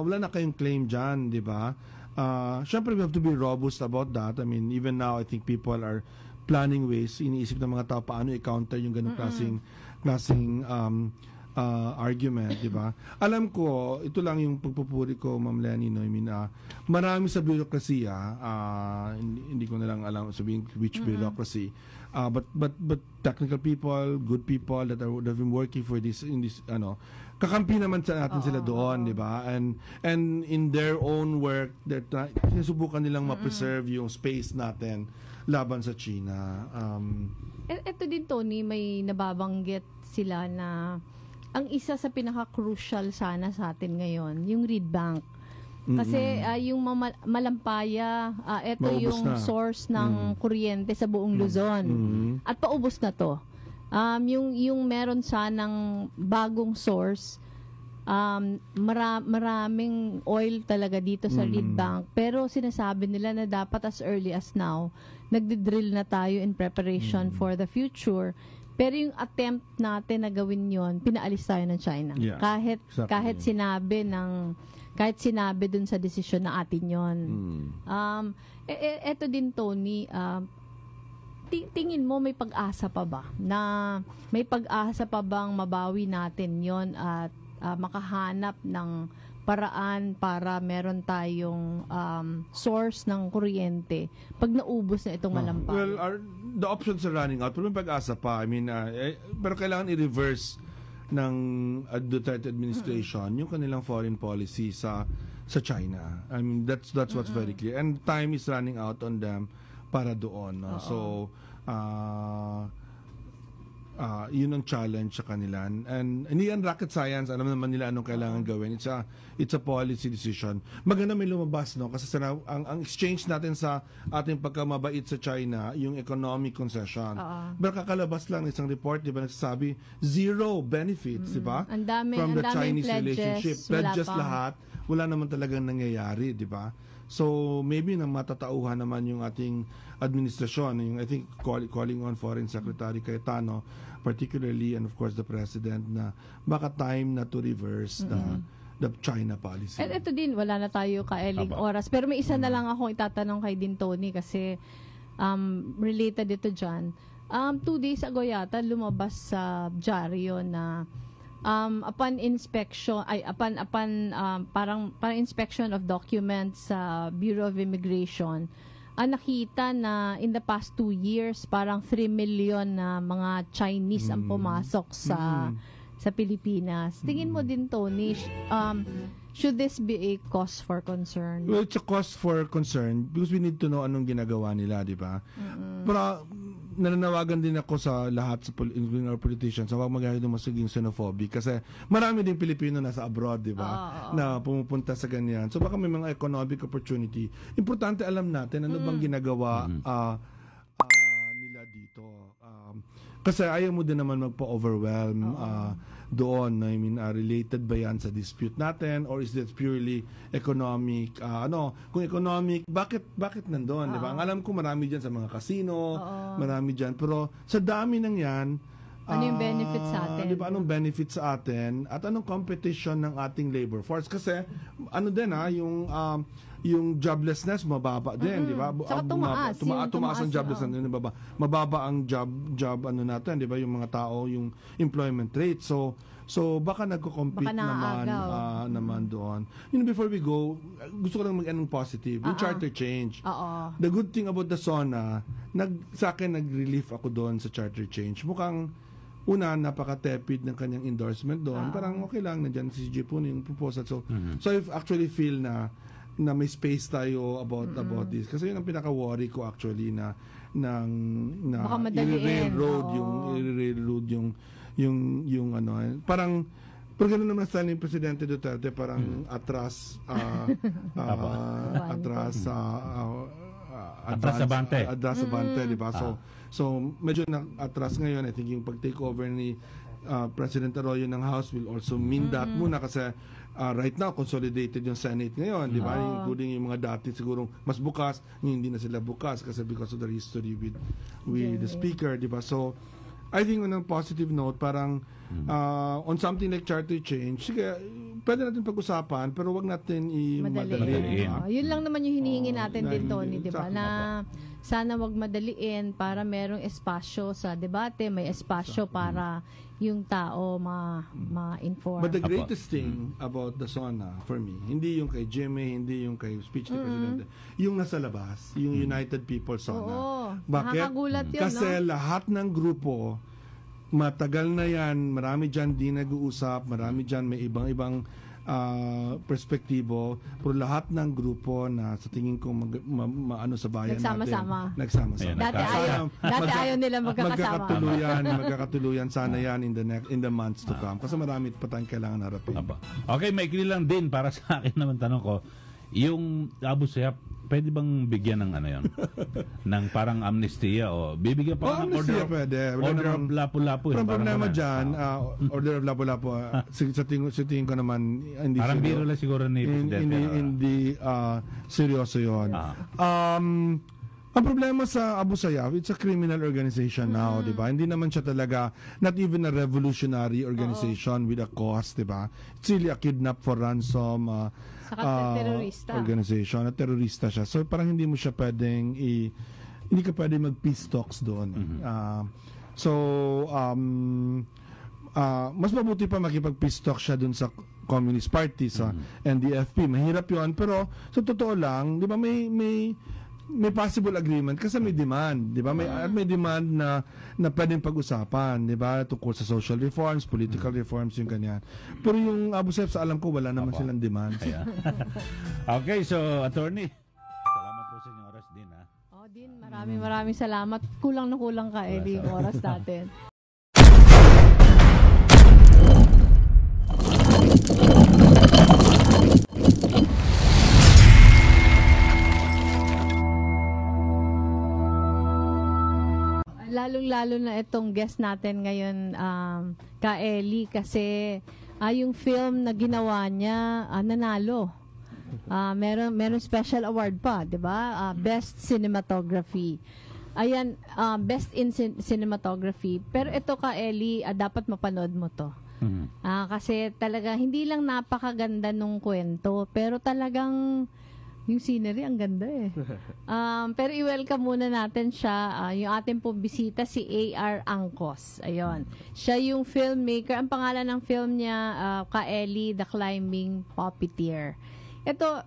Wala na kayong claim dyan, di ba? Syempre, we have to be robust about that. I mean, even now, I think people are planning ways, iniisip ng mga tao paano i-counter yung ganung klaseng argument, di ba? Alam ko, ito lang yung pagpupuri ko, Ma'am Lenny, no? I mean, marami sa bureaucracy, hindi ko na lang alam sabihin which bureaucracy, but technical people, good people that have been working for this, in this, kakampi naman natin sila doon, di ba? And in their own work, sinusubukan nilang ma-preserve yung space natin laban sa China. Ito din, Tony, may nababanggit sila na ang isa sa pinaka-crucial sana sa atin ngayon, yung reed bank. Kasi yung Malampaya, ito maubos yung source ng kuryente sa buong Luzon. At paubos na to. Yung meron sanang bagong source, maraming oil talaga dito sa reed bank. Pero sinasabi nila na dapat as early as now, nagdi-drill na tayo in preparation for the future. Pero yung attempt natin na gawin yon, pinaalis tayo ng China. Yeah, kahit sinabi dun sa desisyon na atin yon. Eto din, Tony, tingin mo may pag-asa pa ba? May pag-asa pa bang mabawi natin yon at makahanap ng paraan para meron tayong source ng kuryente pag naubos na itong Malampaya? Well, the options are running out. Pero may pag-asa pa. I mean, pero kailangan i-reverse ng Duterte administration yung kanilang foreign policy sa China. I mean, that's what's very clear. And time is running out on them para doon. No? So, yun ang challenge sa kanila. And hindi yan rocket science. Alam naman nila anong kailangan gawin. It's a policy decision. Maganda may lumabas, no? Kasi ang exchange natin sa ating pagkamabait sa China, yung economic concession. Pero kakalabas lang ng isang report, di ba, nagsasabi, zero benefits, di ba? From the Chinese relationship. Pledges lahat. Wala naman talagang nangyayari, di ba? So, maybe nang matatauhan naman yung ating administrasyon, yung I think calling on Foreign Secretary Cayetano, particularly, and of course the President, na baka time na to reverse the China policy. At ito din, wala na tayo kaeling oras. Pero may isa na lang akong itatanong kay din, Tony, kasi related ito dyan. 2 days ago yata, lumabas sa dyaryo na upon inspection parang inspection of documents sa Bureau of Immigration, nakita na in the past 2 years parang 3 million na mga Chinese ang pumasok sa Pilipinas. Tingin mo din, Tony, should this be a cause for concern? Well, it's a cause for concern because we need to know anong ginagawa nila, di ba? Pero nananawagan din ako sa lahat sa our politicians, huwag magiging maging xenophobic kasi marami din Pilipino nasa abroad, di ba? Na pumupunta sa ganyan. So baka may mga economic opportunity. Importante alam natin ano bang ginagawa nila dito. Kasi ayaw mo din naman magpa-overwhelm doon. I mean, related ba yan sa dispute natin or is that purely economic? Kung economic, bakit nandun? Diba? Ang alam ko marami dyan sa mga casino, marami dyan. Pero sa dami ng yan, ano yung benefit sa atin? Diba, anong benefit sa atin at anong competition ng ating labor force? Kasi ano din yung joblessness mababa din, di ba? Saka tumaas ang joblessness, mababa ang job ano natin, di ba? Yung mga tao, yung employment rate. So baka nagko-compete naman doon. Before we go, gusto ko lang mag-anong positive. Yung charter change. The good thing about the SONA, sa akin nag-relief ako doon sa charter change. Mukhang una, napaka-tepid ng kanyang endorsement doon. Parang okay lang, nandiyan si CJ po yung proposal. So I actually feel na na may space tayo about this. Kasi yun ang pinaka-worry ko actually na baka madaliin. I-railroad yung ano. Parang pero gano'n naman style ng Presidente Duterte, parang atras abante, di ba? So medyo na-atras ngayon. I think yung pag-take over ni President Arroyo ng House will also mean that muna kasi right now consolidated yung Senate ngayon, di ba? Including yung mga dati siguro mas bukas, hindi na sila bukas kasi because of the history with the Speaker, di ba? So I think on a positive note, parang on something like charter change, sige, pwede natin pag-usapan, pero wag natin i-madaliin. Yun lang naman yung hinihingi natin din, Tony, di ba? Na sana wag madaliin para merong espasyo sa debate, may espasyo para yung tao ma-inform. But the greatest thing about the SONA, for me, hindi yung kay Jimmy, hindi yung kay speech ni Presidente, yung nasa labas, yung United People SONA. Oo, bakit? nakakagulat yun, Kasi lahat ng grupo, matagal na yan, marami dyan di nag-uusap, marami dyan may ibang perspektibo, pero lahat ng grupo na sa tingin ko maano sa bayan nagsama-sama. Nagsama-sama. Dati ayaw nila magkakasama. Magkakatuluyan sana yan in the months to come. Kasi marami pa tayong kailangan harapin. Okay, maikli lang din para sa akin naman tanong ko, yung Abu Sayyaf, pwede bang bigyan ng ano yan? ng parang amnestia o bibigyan pa ng order of lapu-lapu. Pero problema dyan, order of lapu-lapu, sa tingin ko naman, hindi parang biro lang siguro ni Presidente. Hindi seryoso yun. Ang problema sa Abu Sayyaf, it's a criminal organization now, di ba? Hindi naman siya talaga, not even a revolutionary organization with a cause, di ba? It's really a kidnap for ransom terorista. Organization, at terorista siya. So parang hindi mo siya pwedeng hindi ka pwedeng mag-peace talks doon. Mas mabuti pa makipag-peace talk siya doon sa Communist Party, sa NDFP. Mahirap yun, pero sa totoo lang, di ba, may possible agreement kasi may demand, di ba? May demand na pwedeng pag-usapan, di ba? Tungkol sa social reforms, political reforms, yung ganyan. Pero yung Abu Sayyaf, sa alam ko, wala naman silang demand. Okay, so attorney, salamat po sa inyong oras din, ha? Din, maraming salamat. Kulang na kulang ka, Eddie, yung oras natin. Lalong-lalo na itong guest natin ngayon, ka Ellie, kasi yung film na ginawa niya, nanalo. Meron special award pa, 'di ba? Best Cinematography. Ayan, Best in Cinematography. Pero ito, ka Ellie, dapat mapanood mo 'to. Kasi talaga hindi lang napakaganda nung kwento, pero talagang yung scenery, ang ganda eh. Pero i-welcome muna natin siya. Yung ating pong bisita, si A.R. Angkos. Ayun. Siya yung filmmaker. Ang pangalan ng film niya, Ka-Ellie, The Climbing Puppeteer. Ito,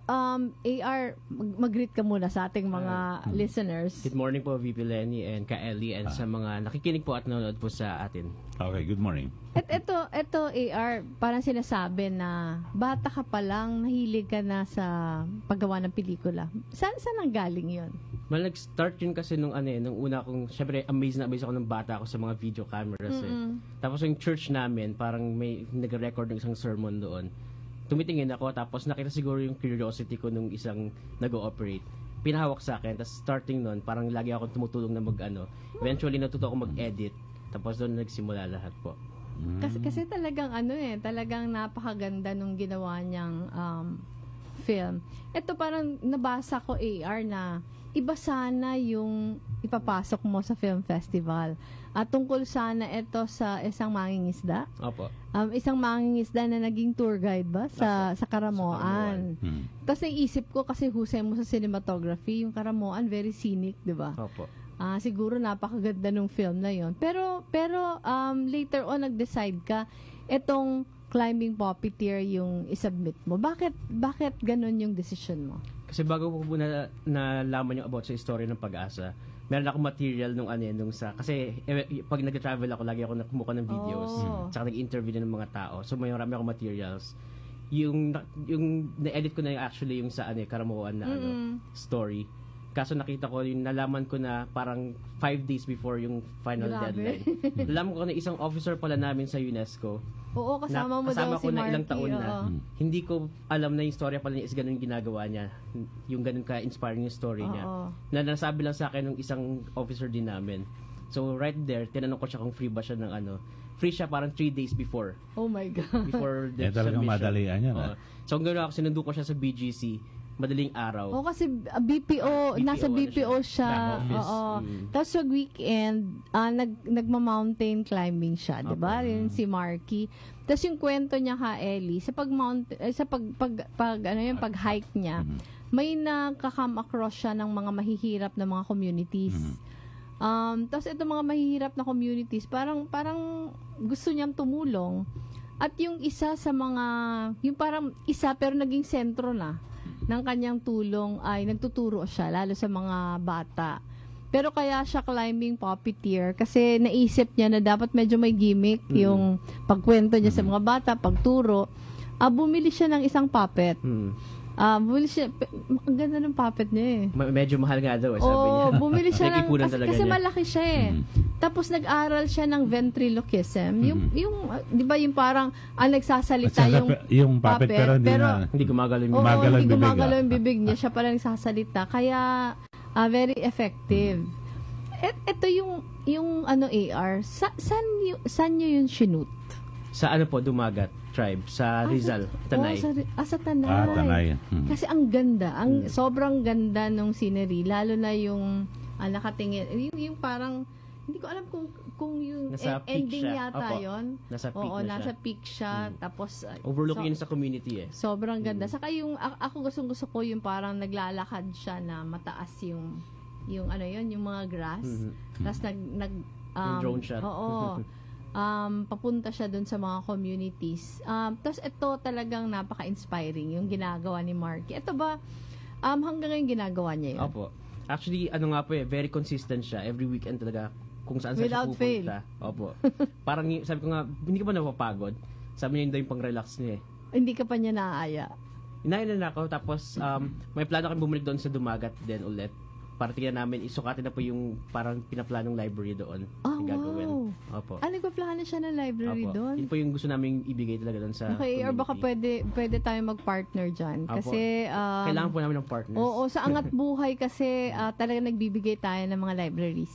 A.R., mag-greet ka muna sa ating mga listeners. Good morning po, VP Lenny and Ka-Ellie, and sa mga nakikinig po at nanonood po sa atin. Okay, good morning. At ito AR, parang sinasabi na bata ka pa lang, nahilig ka na sa paggawa ng pelikula. Saan ang galing yun? Well, nag-start yun kasi nung una akong, syempre, amazed ako ng bata ako sa mga video cameras Tapos yung church namin, parang may nag-record ng isang sermon doon. Tumitingin ako, tapos nakita siguro yung curiosity ko nung isang nag-ooperate. Pinahawak sa akin, tapos starting nun, parang lagi akong tumutulong na Eventually, natuto ako mag-edit. Tapos doon nagsimula lahat po. Kasi talagang talagang napakaganda nung ginawa niyang film. Ito parang nabasa ko AR na iba sana yung ipapasok mo sa film festival. At tungkol sana ito sa isang mangingisda. Opo. Isang mangingisda na naging tour guide ba sa Karamoan. Tapos naisip ko kasi husay mo sa cinematography, yung Karamoan very scenic, 'di ba? Opo. Siguro napakaganda ng film na 'yon. Pero later on nag-decide ka itong Climbing Puppeteer yung isubmit mo. Bakit ganun yung decision mo? Kasi bago ko po nalaman yung about sa story ng Pag-asa, meron akong material kasi pag nag-travel ako, lagi ako nakumuha ng videos, tsaka nag-interview ng mga tao. So may marami akong materials. yung na-edit ko na yung actually yung sa Karamuan na story. Kaso nakita ko, yung nalaman ko na parang 5 days before yung final deadline. Nalaman ko na isang officer pala namin sa UNESCO. Oo, kasama mo daw si Marky. Kasama ko na ilang taon na. Hindi ko alam na yung storya pala niya is ganun yung ginagawa niya. Yung ganun ka-inspiring yung story niya. Na nasabi lang sa akin ng isang officer din namin. So right there, tinanong ko siya kung free ba siya ng free siya parang 3 days before. Oh my God. Before the talagang submission. madalian yan. So ang gano'n ako, sinundo ko siya sa BGC. Madaling araw. Kasi BPO, nasa BPO siya. Tapos sa weekend, nagma-mountain climbing siya, 'di ba? Yun si Marky. Tapos yung kwento niya ka Ellie, sa pag-hike niya, may nakaka-come across siya ng mga mahihirap na mga communities. Tapos itong mga mahihirap na communities, parang gusto niyang tumulong. At yung isa sa mga, yung parang isa pero naging sentro na ng kanyang tulong ay nagtuturo siya, lalo sa mga bata. Pero kaya siya climbing puppeteer kasi naisip niya na dapat medyo may gimmick yung pagkwento niya sa mga bata, pagturo. Bumili siya ng isang puppet. Bumili siya, ang ganda ng puppet niya Medyo mahal nga daw, sabi niya. Bumili siya ng, kasi niya. malaki siya Tapos nag-aral siya ng ventriloquism. Yung 'di ba yung parang nagsasalita yung puppet pero hindi gumagalaw yung hindi gumagalaw yung bibig niya. Siya pala nagsasalita. Kaya very effective. Ito yung AR. Saan niyo yung shoot? Sa Dumagat tribe sa Rizal, Tanay. Sa Tanay. Tanay. Kasi ang ganda, sobrang ganda nung scenery, lalo na yung nakatingin, yung parang hindi ko alam kung yung ending yata yon. Nasa peak nasa peak siya. Tapos overlooking yun sa community Sobrang ganda. Saka yung ako gusto ko yung parang naglalakad siya na mataas yung yung mga grass. Tapos drone shot. Papunta siya dun sa mga communities. Tapos ito talagang napaka-inspiring yung ginagawa ni Marky. Ito ba hanggang ngayon ginagawa niya yun? Opo. Actually, very consistent siya. Every weekend talaga kung saan siya Without pupunta. fail. Opo. Parang sabi ko nga, hindi ka ba napapagod? Sabi niya yun daw yung pang-relax niya Hindi ka pa niya naaaya? Inaaya na ako. Tapos, may plano kami bumalik doon sa Dumagat din ulit. Para tingnan namin, isukatin na po yung parang pinaplanong library doon. Gagawin. Wow. Opo. Nagpaplano siya ng library doon? Yun po yung gusto namin ibigay talaga doon sa community. Or baka pwede tayo mag-partner dyan. Kasi, kailangan po namin ng partners. Oo, sa Angat Buhay kasi talaga nagbibigay tayo ng mga libraries.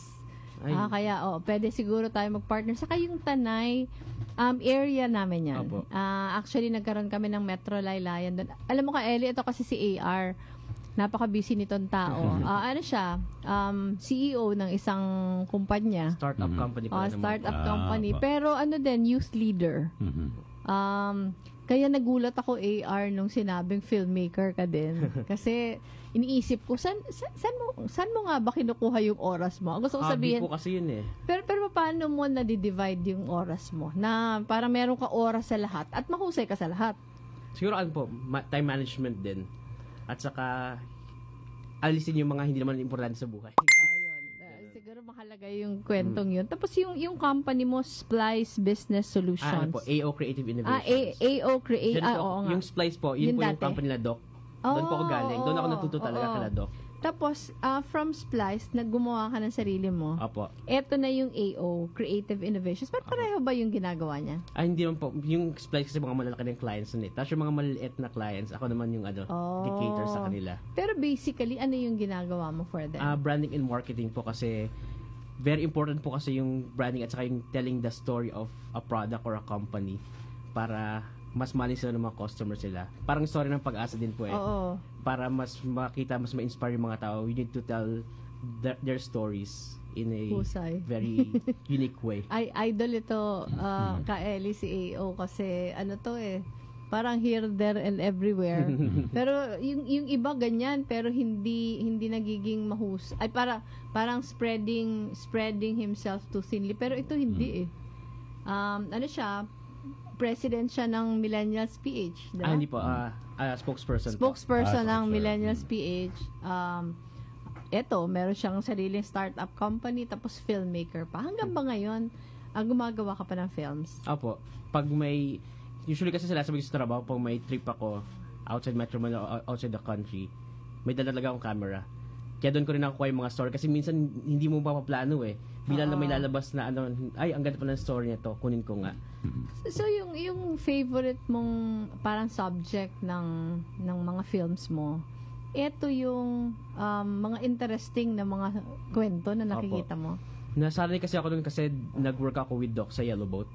Kaya, pwede siguro tayo mag-partner. Saka yung Tanay, area namin yan. Actually, nagkaroon kami ng Metro Laylayan doon. Alam mo ka, Ellie, ito kasi si AR. Napaka-busy nitong tao. Siya? CEO ng isang kumpanya. Startup company pala. Startup company. Pero youth leader. Kaya nagulat ako, AR, nung sinabing filmmaker ka din. Kasi iniisip ko, saan mo nga ba kinukuha yung oras mo? Gusto ko sabihin. Hobby ko kasi yun Pero paano mo na-divide yung oras mo? Na para meron ka oras sa lahat at mahusay ka sa lahat. Siguro time management din. At saka, alisin yung mga hindi naman importante sa buhay. Siguro mahalaga yung kwentong yun. Tapos yung company mo, Splice Business Solutions. AO Creative Innovations. AO Creative. Yung Splice po, yun po yung company na Doc. Doon po ako galing. Doon ako natuto talaga kala Doc. Tapos, from Splice, naggumawa ka ng sarili mo. Opo. Ito na yung AO, Creative Innovations. Ba't pareho ba yung ginagawa niya? Hindi naman po. Yung Splice kasi mga malalaki ng clients nun Tapos yung mga maliliit na clients, ako naman yung indicator sa kanila. Pero basically, ano yung ginagawa mo for them? Branding and marketing po kasi very important po kasi yung branding at saka yung telling the story of a product or a company para mas mali sila ng mga customer sila. Parang story ng Pag-asa din po Oo. Para mas makita, mas ma-inspire yung mga tao, we need to tell their stories in a very unique way. Idol ito, ka-Ellie, si AO, kasi parang here, there, and everywhere. Pero yung iba ganyan, pero hindi nagiging parang spreading himself too thinly. Pero ito hindi siya, president siya ng Millennials PH, diba? Hindi po, spokesperson ng Millennials PH. Meron siyang sariling startup company, tapos filmmaker pa. Hanggang ba ngayon, gumagawa ka pa ng films? Opo. Pag may usually kasi sila sabi ko sa trabaho, pag may trip ako outside Metro Manila, outside the country, may dala talaga akong camera. Kaya doon ko rin nakukuha yung mga story. Kasi minsan, hindi mo papaplano eh. Bila na may lalabas na ano, ay, ang ganda pa ng story nito, kunin ko nga. So, yung favorite mong parang subject ng mga films mo, ito yung mga interesting na mga kwento na nakikita mo. Nasanay kasi ako doon kasi nag-work ako with Doc sa Yellow Boat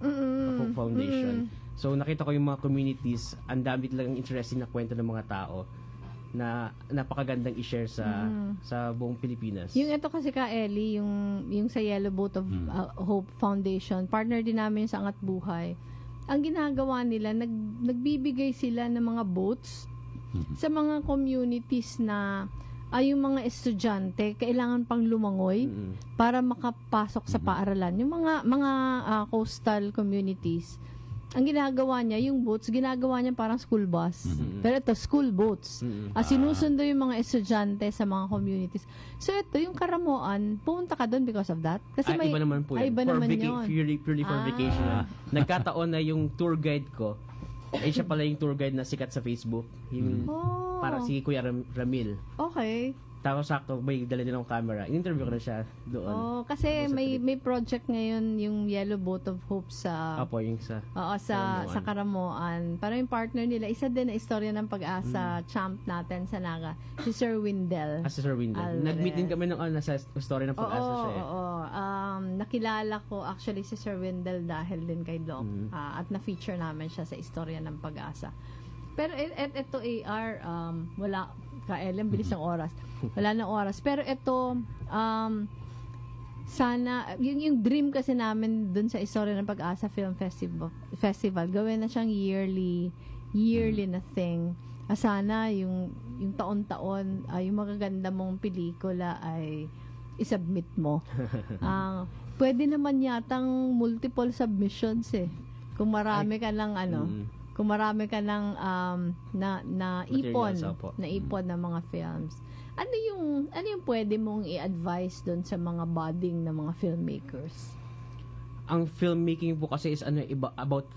Foundation. So, nakita ko yung mga communities, ang dami talagang interesting na kwento ng mga tao na napakagandang i-share sa buong Pilipinas. Yung ito kasi ka Ellie, yung sa Yellow Boat of Hope Foundation, partner din namin sa Angat Buhay. Ang ginagawa nila, nagbibigay sila ng mga boats sa mga communities na yung mga estudyante kailangan pang lumangoy para makapasok sa paaralan. Yung mga coastal communities, ang ginagawa niya, yung boats, ginagawa niya parang school bus. Pero ito, school boats. Sinusundo yung mga estudyante sa mga communities. So ito, yung Karamoan, pumunta ka doon because of that? Kasi iba naman po yun. Iba naman yun. Purely for vacation. Nagkataon na yung tour guide ko, siya pala yung tour guide na sikat sa Facebook. Yung, parang si Kuya Ramil. Okay. Tapos sakto, may dala din akong camera. In-interview ko na siya doon. Kasi may project ngayon yung Yellow Boat of Hope sa yung sa sa Karamoan. Parang yung partner nila, isa din na istorya ng pag-asa, champ natin sa Naga, si Sir Windel. Si Sir Windel. Nag-meet din kami nasa story ng pag-asa siya. Nakilala ko actually si Sir Windel dahil din kay Doc. At na-feature namin siya sa istorya ng pag-asa. Pero ito AR, wala Ellen, bilis ng oras. Wala na oras. Pero ito, sana, yung dream kasi namin dun sa Istorya ng Pag-asa Film Festival, gawin na siyang yearly na thing. Sana yung taon-taon, yung magaganda mong pelikula ay isubmit mo. Pwede naman yatang multiple submissions eh. Kung marami ka lang kung marami ka ng ipon ng mga films. Ano yung pwede mong i-advise doon sa mga budding na mga filmmakers? Ang filmmaking po kasi is about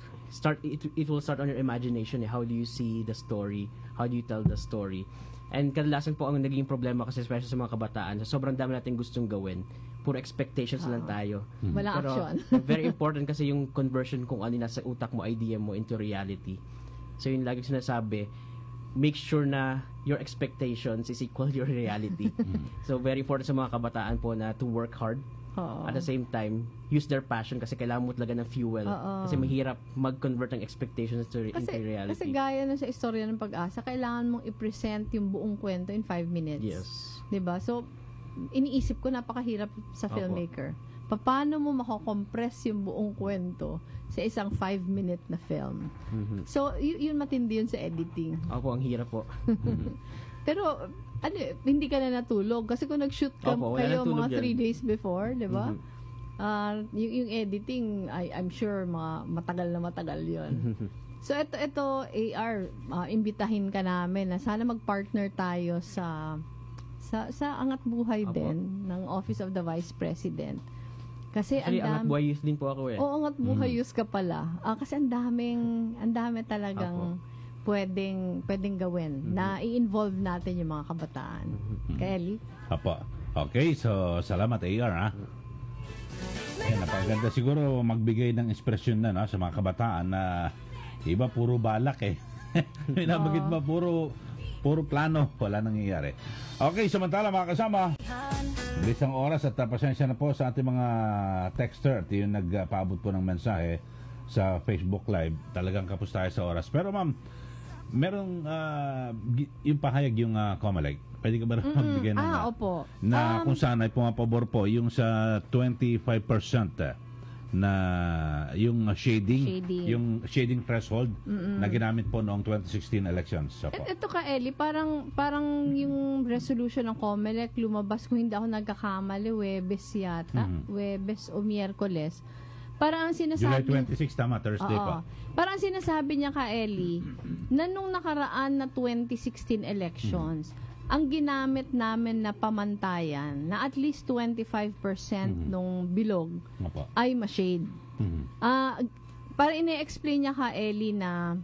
it will start on your imagination. How do you see the story? How do you tell the story? And kadalasan po ang naging problema kasi especially sa mga kabataan, sobrang dami natin gustong gawin. Puro expectations lang tayo. Walang action. Very important kasi yung conversion kung ano nasa utak mo, idea mo into reality. So yung lagi sinasabi, make sure na your expectations is equal to your reality. So very important sa mga kabataan po na to work hard. At the same time, use their passion kasi kailangan mo talaga ng fuel. Kasi mahirap mag-convert ng expectations into reality. Kasi gaya na sa Istorya ng Pag-asa, kailangan mong i-present yung buong kwento in 5 minutes. Yes. 'Di ba? So, iniisip ko napakahirap sa filmmaker. Paano mo mako-compress yung buong kwento sa isang 5-minute na film? So, yun matindi yun sa editing. Ang hirap po. Pero, hindi ka na natulog. Kasi kung nag-shoot kayo mga 3 days before, di ba? Yung editing, I'm sure matagal na matagal yun. So, ito AR, imbitahin ka namin na sana mag-partner tayo sa Angat Buhay din ng Office of the Vice President. Kasi Angat Buhay Youth din po ako eh. Oo, Angat Buhay Youth ka pala. Kasi ang dami talagang pwedeng gawin na i-involve natin yung mga kabataan. Kelly? Apo. Okay, so salamat AR ha. Ayan, napaganda siguro magbigay ng ekspresyon na sa mga kabataan na iba puro balak eh. Binabagit ba puro plano, wala nangyayari. Okay, samantala mga kasama, bilis ang oras at pasensya na po sa ating mga texter at yung nagpaabot po ng mensahe sa Facebook Live. Talagang kapos tayo sa oras. Pero ma'am, merong yung pahayag yung Comelec. Pwede ka ba magbigay ng opo. Na kung saan ay pumapabor po yung sa 25% na yung yung shading threshold na ginamit po noong 2016 elections. Ito ka Eli, parang yung resolution ng Comelec lumabas kung hindi ako nagkakamali Huwebes yata, Huwebes o Miyerkules. Parang ang sinasabi July 26 tama, Thursday pa. Parang sinasabi niya ka Eli na nung nakaraan na 2016 elections ang ginamit namin na pamantayan na at least 25% nung bilog ay ma-shade. para ine-explain niya ka, Ellie, na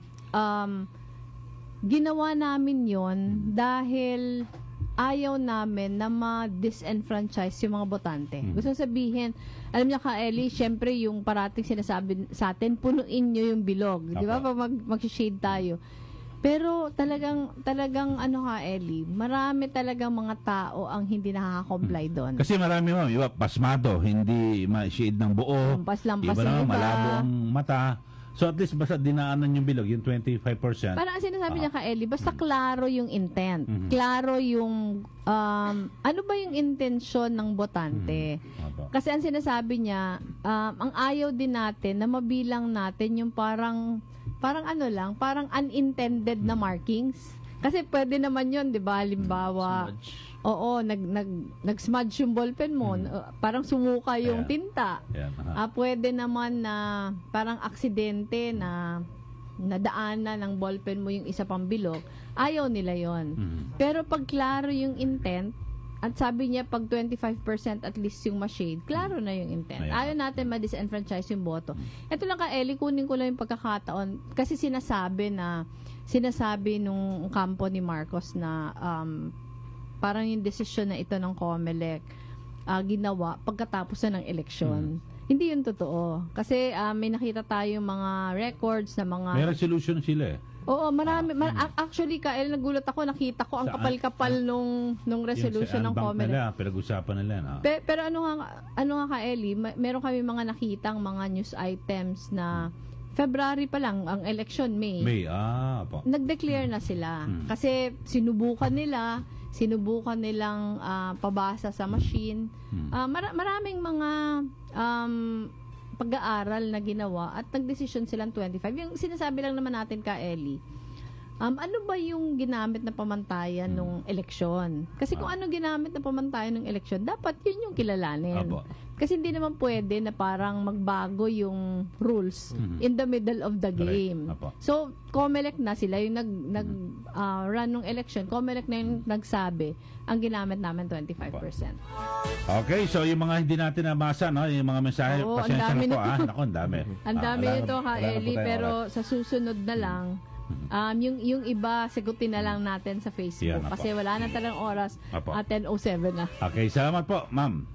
ginawa namin yon dahil ayaw namin na ma-disenfranchise yung mga botante. Gusto sabihin, alam niya ka, Ellie, syempre yung parating sinasabi sa atin, punuin nyo yung bilog. Di ba? Pag mag-shade tayo. Pero talagang ano ka, Ellie, marami talagang mga tao ang hindi nakaka-comply doon. Kasi marami, ma'am, iba pasmado, hindi ma-shade ng buo. Lampas-lampas iba yung naman, iba. malabo ang mata. So at least basta dinaanan yung bilog, yung 25%. Parang ang sinasabi niya ka, Ellie, basta klaro yung intent. Klaro yung, ano ba yung intensyon ng botante? Kasi ang sinasabi niya, ang ayaw din natin na mabilang natin yung parang ano lang, parang unintended na markings. Kasi pwede naman yun, di ba? Halimbawa, oo, nag-smudge yung ballpen mo, parang sumuka yung tinta. Pwede naman na parang aksidente na nadaanan ng ballpen mo yung isa pang bilog. Ayaw nila yon. Pero pag klaro yung intent, at sabi niya, pag 25% at least yung ma-shade, klaro na yung intent. Ayaw natin ma-disenfranchise yung boto. Ito lang ka, Ellie, kunin ko lang yung pagkakataon. Kasi sinasabi nung kampo ni Marcos na parang yung desisyon na ito ng COMELEC ginawa pagkatapos na ng eleksyon. Hindi yun totoo. Kasi may nakita tayong mga records na mga... May resolution sila eh. Oo, marami. Actually, nagulat ako, nakita ko ang kapal-kapal nung resolution ng COMELEC. Pinag-usapan nila. No? Pero ano nga ka, Ellie, meron kami mga nakitang mga news items na February pa lang, ang election, May. Po. Nag-declare na sila. Kasi sinubukan nilang pabasa sa machine. Maraming mga pag-aaral na ginawa at nagdesisyon silang 25. Yung sinasabi lang naman natin ka, Ellie, ano ba yung ginamit na pamantayan nung eleksyon? Kasi kung ano ginamit na pamantayan ng eleksyon, dapat yun yung kilalanin. Kasi hindi naman pwede na parang magbago yung rules in the middle of the game. So, COMELEC na sila yung run ng election. COMELEC na yung nagsabi, ang ginamit namin 25%. Okay, so yung mga hindi natin nabasa, no? Yung mga mensahe, pasensya na po. Naku, ang dami. Ang dami nito, ha, Ellie, pero sa susunod na lang, yung iba, sagutin na lang natin sa Facebook. Kasi wala na talagang oras at 10:07 na. Okay, salamat po, ma'am.